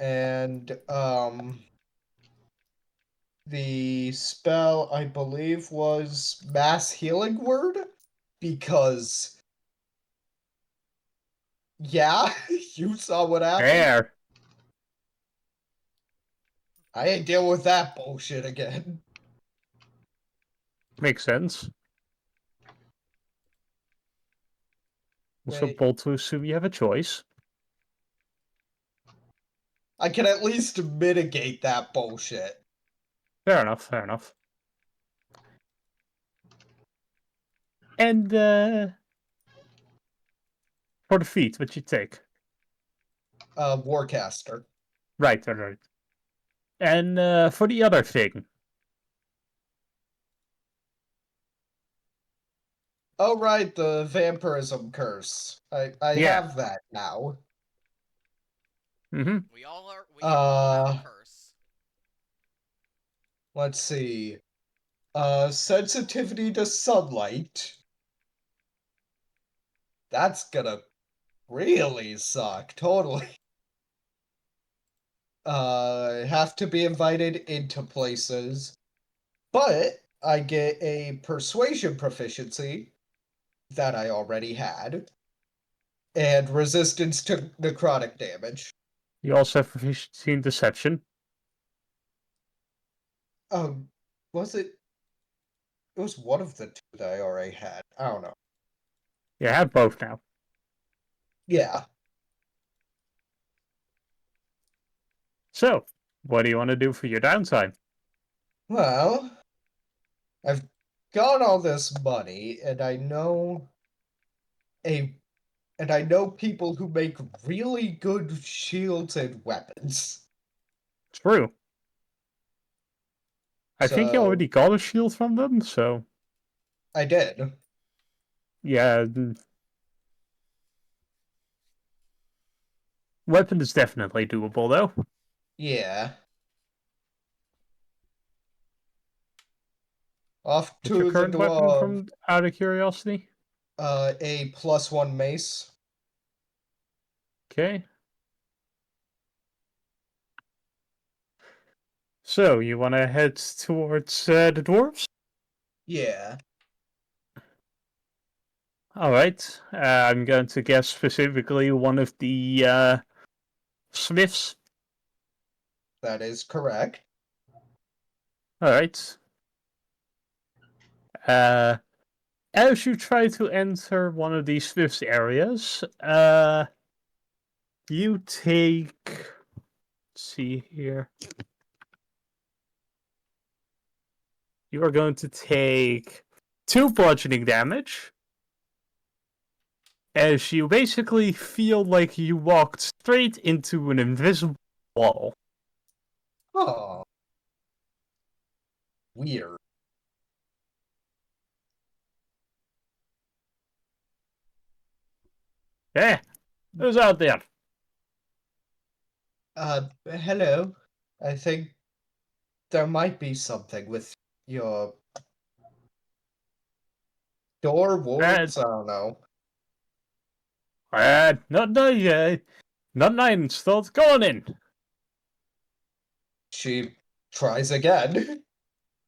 And, the spell, I believe, was Mass Healing Word? Because, yeah, you saw what happened. There. I ain't dealing with that bullshit again. Makes sense. Also Wait. bold to assume you have a choice. I can at least mitigate that bullshit. Fair enough. And, for the feat, what you take? Warcaster. Right. And, for the other thing? Oh, right, the vampirism curse. I Yeah. have that now. Mm-hmm. We all have a curse. Let's see. Sensitivity to sunlight. That's gonna really suck, totally. Have to be invited into places. But I get a persuasion proficiency that I already had. And resistance to necrotic damage. You also have proficiency in deception. Was it? It was one of the two that I already had. I don't know. You have both now. Yeah. So, what do you want to do for your downtime? Well, I've got all this money, and I know people who make really good shields and weapons. True. I think you So already got a shield from them, so I did. yeah. Weapon is definitely doable, though. Yeah. Off What's your to the current weapon, glove. from out of curiosity? A +1 mace. Okay. So, you want to head towards the dwarves? Yeah, Alright. I'm going to guess specifically one of the smiths. that is correct. Alright. As you try to enter one of these smiths areas, you take... Let's see here. You are going to take 2 bludgeoning damage, as you basically feel like you walked straight into an invisible wall. Oh. Weird. Who's out there? Hello. I think there might be something with your door wards. I don't know. Not nine installed. Go on in. She tries again.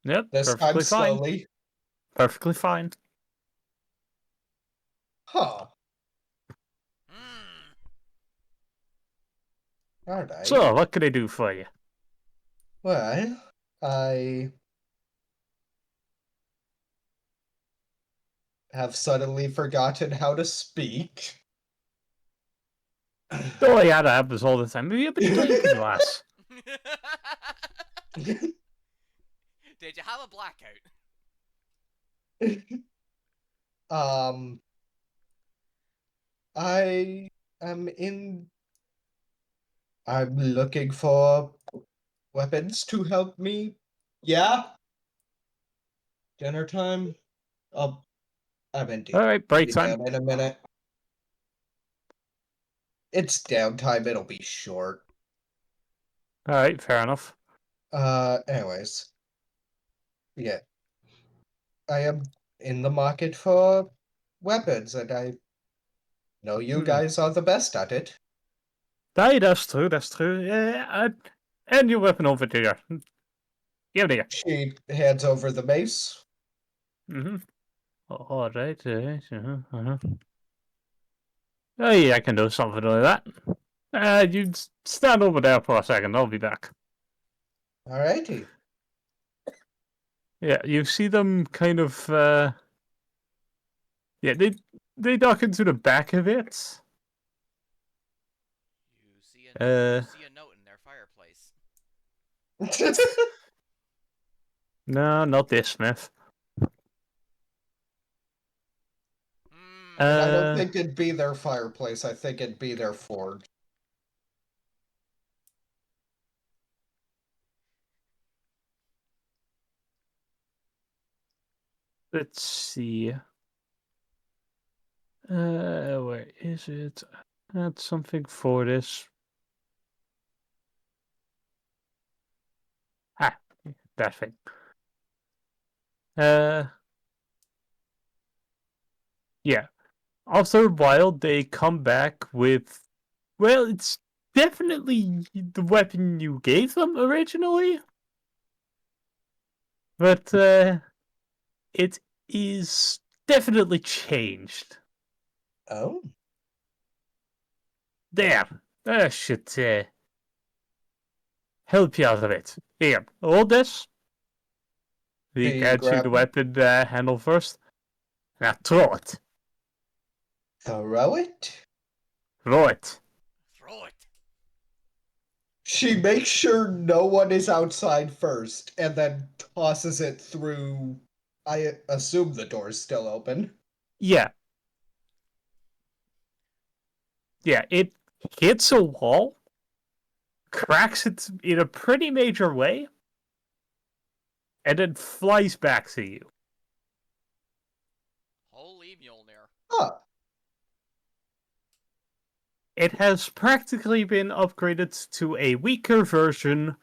Yep, This time perfectly fine. slowly. Perfectly fine. Huh. Hmm. Alright. So, what can I do for you? Well, I have suddenly forgotten how to speak. Oh yeah, that happens all the time. Maybe a bit drinking less. Did you have a blackout? um, I am in. I'm looking for weapons to help me. Yeah? Dinner time? I'm in. Alright, break Be time. down in a minute. It's downtime, it'll be short. Alright, fair enough. Anyways. Yeah. I am in the market for weapons, and I know you guys are the best at it. Aye, that's true, that's true. And your weapon over there. Give it here. She hands over the mace. Mm-hmm. Alright, uh-huh. Oh yeah, I can do something like that. You stand over there for a second, I'll be back. Alrighty. Yeah, you see them kind of, yeah, they duck into the back of it. You see a note in their fireplace. No, not this, Smith. Hmm. And I don't think it'd be their fireplace, I think it'd be their forge. Let's see. Where is it? Add something for this. Ah, that thing. Yeah. After a while, they come back with, well, it's definitely the weapon you gave them originally, but it is definitely changed. Oh? There, that should help you out a bit. Here, hold this. We He get you the weapon handle first. Now throw it. throw it? Throw it. Throw it. She makes sure no one is outside first, and then tosses it through. I assume the door's still open. Yeah. Yeah, it hits a wall, cracks it in a pretty major way, and then flies back to you. Holy Mjolnir. Huh. It has practically been upgraded to a weaker version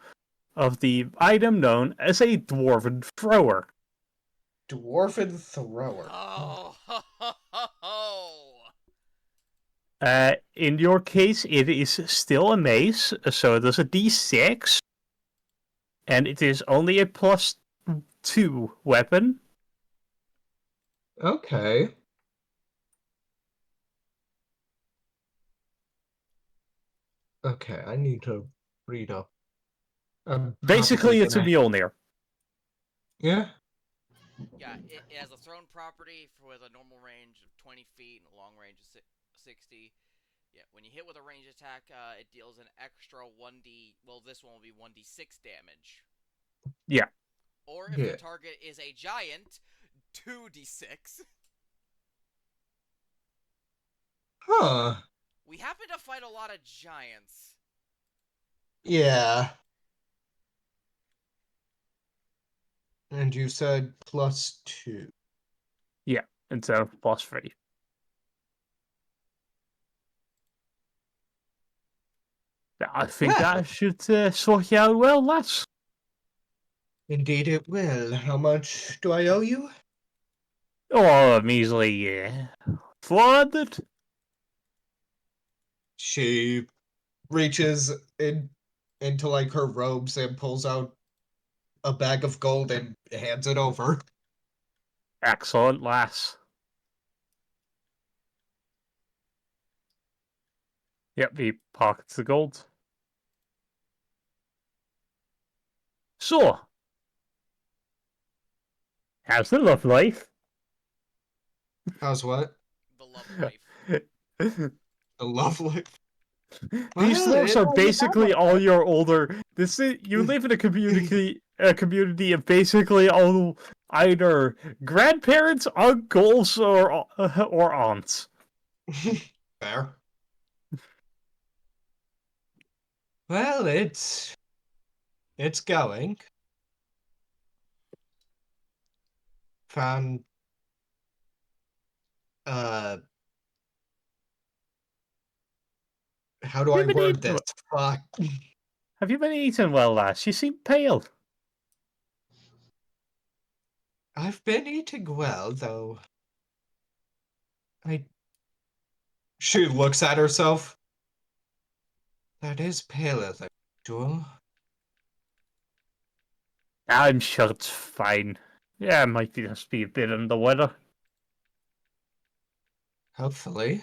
of the item known as a dwarven thrower. Dwarven thrower. Oh, ho, ho, ho, ho. In your case, it is still a mace, so it is a d6, and it is only a +2 weapon. Okay. Okay, I need to read up. Basically, it's a Mjolnir. Yeah. Yeah, it has a thrown property with a normal range of 20 feet and a long range of 60. Yeah, when you hit with a range attack, it deals an extra 1d. Well, this one will be 1d6 damage. Yeah. Or if the target is a giant, 2d6. Huh. We happen to fight a lot of giants. Yeah. And you said +2. Yeah, instead of +3. I think Well, that should sort you out well, lads. indeed it will. How much do I owe you? Oh, a measly 400? She reaches in into like her robes and pulls out a bag of gold and hands it over. Excellent, lass. Yep, he pockets the gold. So, how's the love life? How's what? The love life. The love life. These Well, dwarves are Oh, you sound basically like all that. your older. You live in a community of basically all either grandparents, uncles, or aunts. fair. Well, it's going. Found uh how do I Have you been word eating? this? Fuck. Have you been eating well, lass? You seem pale. I've been eating well, though. I She looks at herself. That is paler than usual. I'm sure it's fine. Yeah, it might just be a bit in the weather. Hopefully.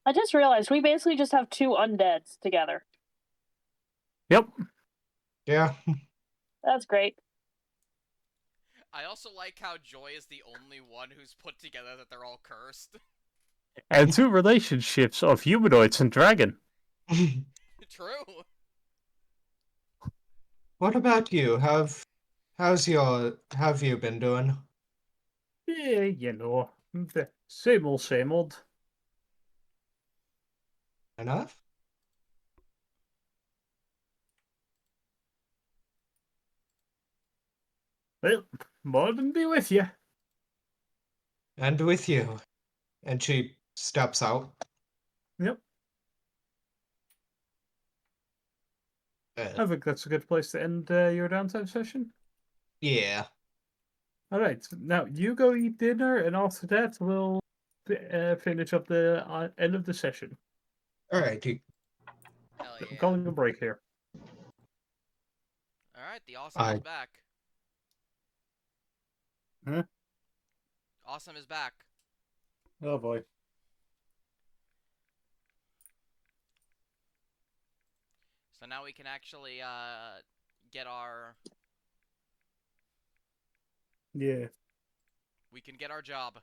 I just realized we basically just have two undeads together. Yep. Yeah. That's great. I also like how Joy is the only one who's put together that they're all cursed. And two relationships of humanoids and dragon. True. What about you? Have you been doing? Yeah, you know, the same old, same old. Enough? Well, more than be with you. And with you. And she steps out. Yep. I think that's a good place to end your downtime session. Yeah. All right, now you go eat dinner, and after that, we'll finish up the end of the session. Alrighty. Hell I'm yeah. calling a break here. Alright, the awesome is back. Huh? Awesome is back. Oh boy. So now we can actually get our Yeah. we can get our job.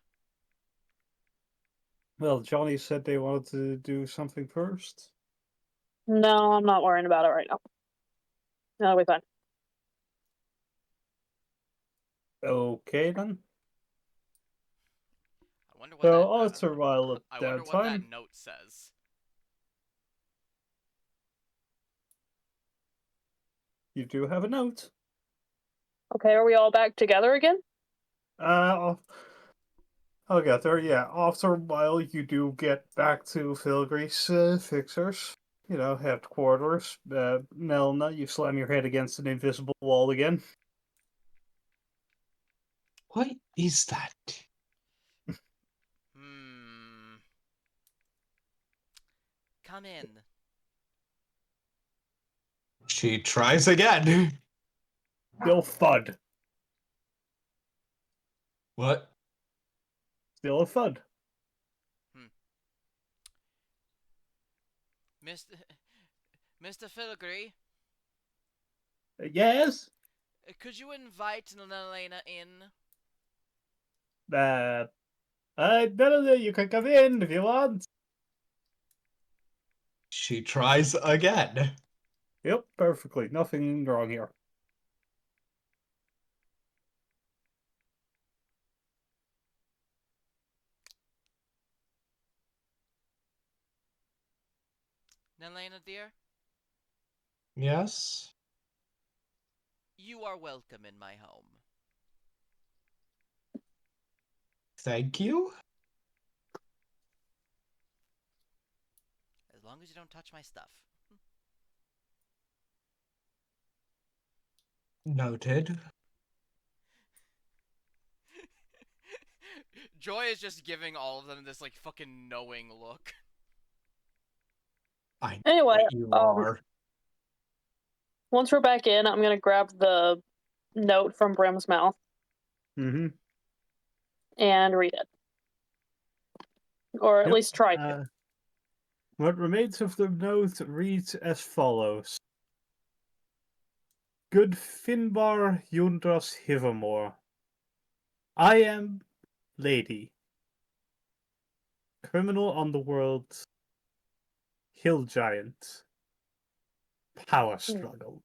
Well, Johnny said they wanted to do something first. No, I'm not worrying about it right now. That'll be fine. Okay then. I wonder what So that after a while of I wonder what that downtime, note says. you do have a note. Okay, are we all back together again? I'll get there. Yeah, after a while, you do get back to Filgre's fixers. You know, headquarters. Nelna, you slam your head against an invisible wall again. What is that? Come in. She tries again. Still FUD. What? Still a FUD. Mr. Mr. Filigree, Yes? could you invite Elena in? No, you can come in if you want. She tries again. Yep, perfectly. Nothing wrong here. Elena, dear, Yes? you are welcome in my home. Thank you? As long as you don't touch my stuff. Noted. Joy is just giving all of them this like fucking knowing look. I know Anyway, what you are. once we're back in, I'm gonna grab the note from Brim's mouth Mm-hmm. and read it. Or at Yep, least try to. What remains of the note reads as follows. Good Finbar Yundras Hivermore. I am Lady. Criminal underworld. Hill giant. Power struggle.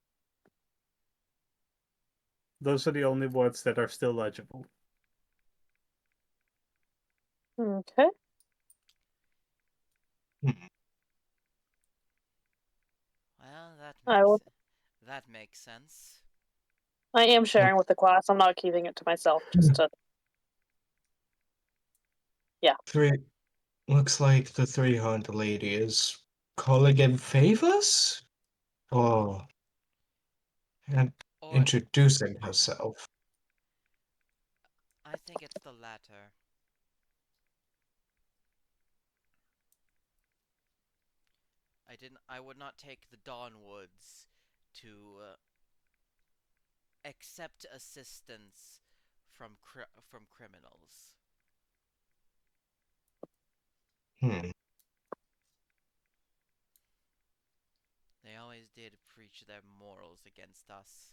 Those are the only words that are still legible. Okay. Well, I will. that makes sense. I am sharing with the class. I'm not keeping it to myself. Just to. Yeah. Looks like the 300 lady is calling in favors? Oh. And Or introducing herself. I think it's the latter. I would not take the Dawnwoods to accept assistance from criminals. They always did preach their morals against us.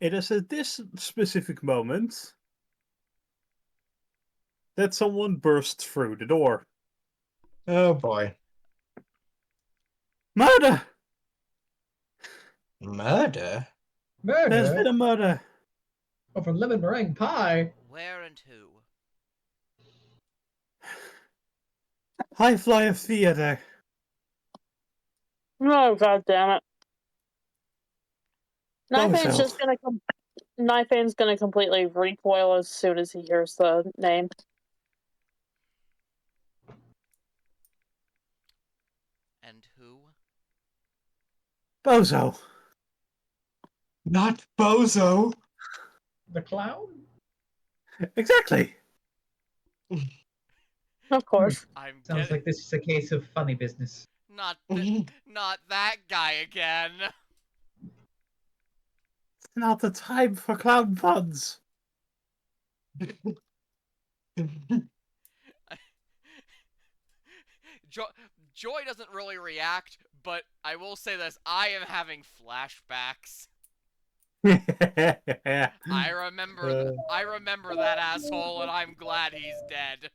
It is at this specific moment that someone bursts through the door. Oh boy. Murder! Murder? There's been Murder? a murder. Over lemon meringue pie? Where and who? High Flyer Theater. Oh, god damn it. Knifeane's Bozo. just gonna Knifeane's gonna completely recoil as soon as he hears the name. And who? Bozo. Not Bozo! The clown? Exactly. Of course. I'm Sounds getting like this is a case of funny business. not not that guy again. It's not the time for clown puns. Joy doesn't really react, but I will say this: I am having flashbacks. I remember that asshole, and I'm glad he's dead.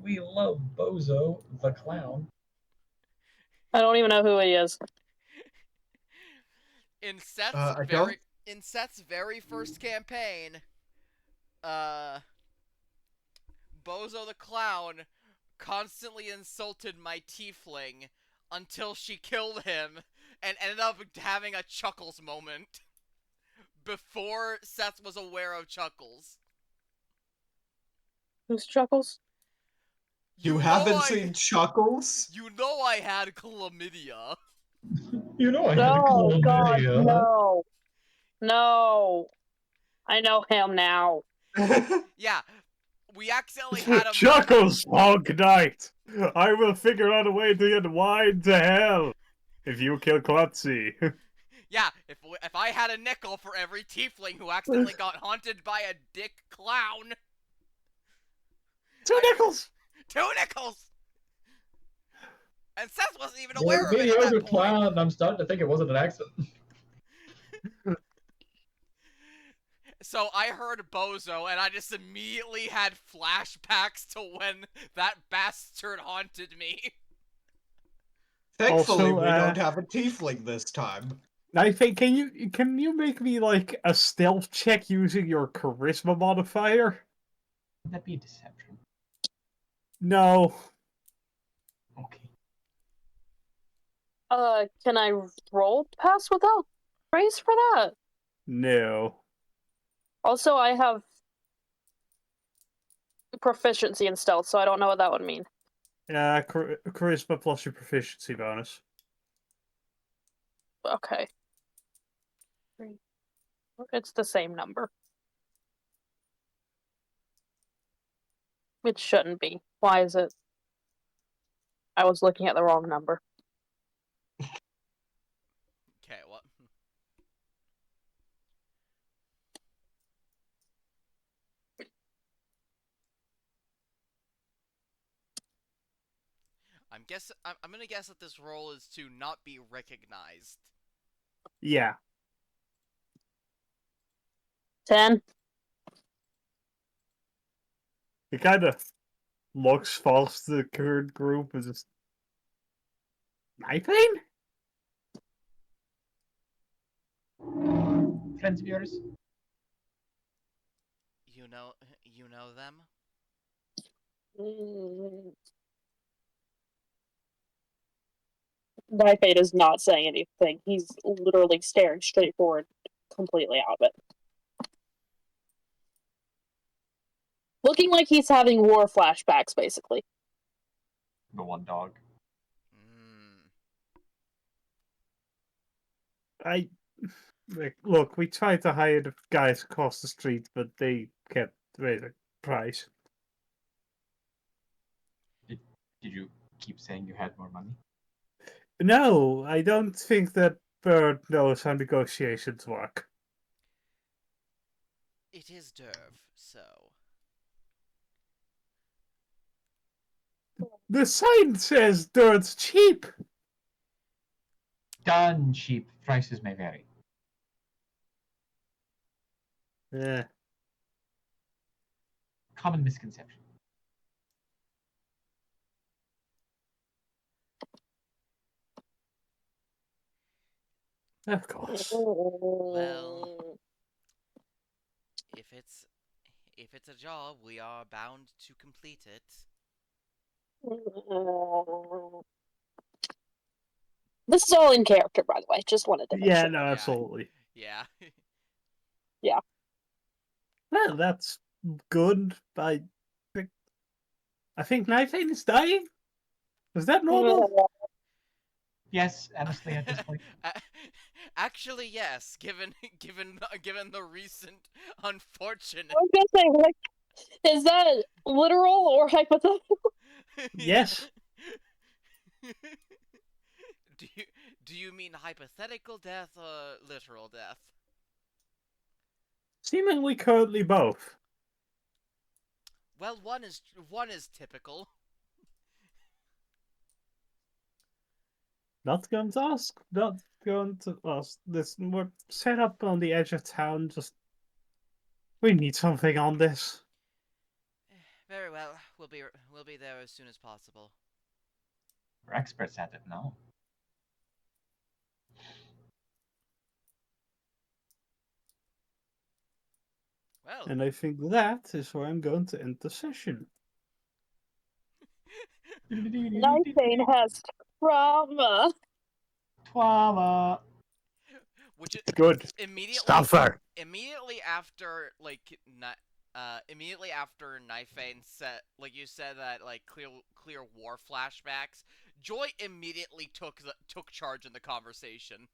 We love Bozo the clown. I don't even know who he is. In Seth's I don't. in Seth's very first campaign, Bozo the clown constantly insulted my tiefling until she killed him and ended up having a Chuckles moment before Seth was aware of Chuckles. Who's Chuckles? You haven't seen Chuckles? You know I had chlamydia. You know I had a Oh god, chlamydia. no. No. I know him now. Yeah, we accidentally had a Chuckles, Hog Knight. I will figure out a way to get wine to hell if you kill Klutzy. Yeah, if I had a nickel for every tiefling who accidentally got haunted by a dick clown. 2 nickels! 2 nickels! And Seth wasn't even You're aware a of it at mediocre that point. clown, and I'm starting to think it wasn't an accident. So I heard Bozo, and I just immediately had flashbacks to when that bastard haunted me. Thankfully, Also, we don't have a tiefling this time. I think can you make me like a stealth check using your charisma modifier? Would that be a deception? No. Okay. Can I roll pass without praise for that. No. Also, I have proficiency in stealth, so I don't know what that would mean. Yeah, charisma plus your proficiency bonus. Okay. It's the same number. It shouldn't be. Why is it? I was looking at the wrong number. Okay, what? I'm gonna guess that this roll is to not be recognized. Yeah. 10. It kind of looks false to the current group and just... Knifing? Friends of yours? You know them? Nightfade is not saying anything. He's literally staring straight forward, completely out of it. Looking like he's having war flashbacks, basically. The one dog. Look, we tried to hire the guys across the street, but they kept raising price. Did you keep saying you had more money? No, I don't think that Bird knows how negotiations work. It is Derv, so... The sign says Dirt's cheap. Done cheap. Prices may vary. Yeah. Common misconception. Of course. Well, if it's a job, we are bound to complete it. This is all in character, by the way. Just wanted to make Yeah, sure. no, absolutely. Yeah. Yeah. Well, that's good. I think Nightfane is dying. Is that normal? Yes, honestly, at this point. Actually, yes. Given the recent unfortunate. I was gonna say, like, is that literal or hypothetical? Yes. Do you mean hypothetical death or literal death? Seemingly currently both. Well, one is typical. Not going to ask. Not going to ask. Listen, we're set up on the edge of town. We need something on this. Very well. We'll be there as soon as possible. We're experts at it now. Well, And I think that is where I'm going to end the session. Nightfane has trauma. Trauma. which is Good. immediately Stop her. immediately after immediately after Nightfane said, like you said, that like clear war flashbacks, Joy immediately took charge in the conversation.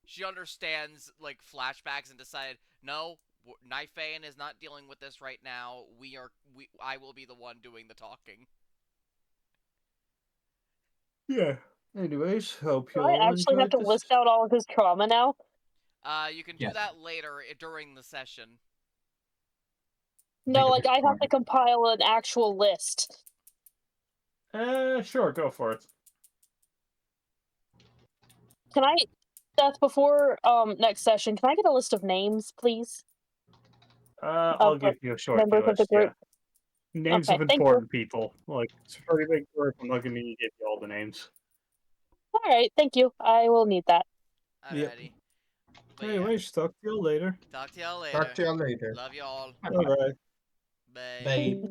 She understands like flashbacks and decided, no, Nightfane is not dealing with this right now. I will be the one doing the talking. Yeah. Anyways, hope you Do I all actually have enjoyed to this. list out all of his trauma now? You can do Yes. that later during the session. No, Think of like it I have more. to compile an actual list. Sure, go for it. Can I, Seth, before next session, can I get a list of names, please? I'll Of give you a short members of the list, yeah. group? Names Okay, of thank you. important people. Like, it's a pretty big group. I'm not going to give you all the names. All right, thank you. I will need that. Alrighty. Yep. But Anyways, talk to you later. talk to y'all later. Talk to y'all later. Love y'all. Bye-bye. Bye-bye. Bye. Bye.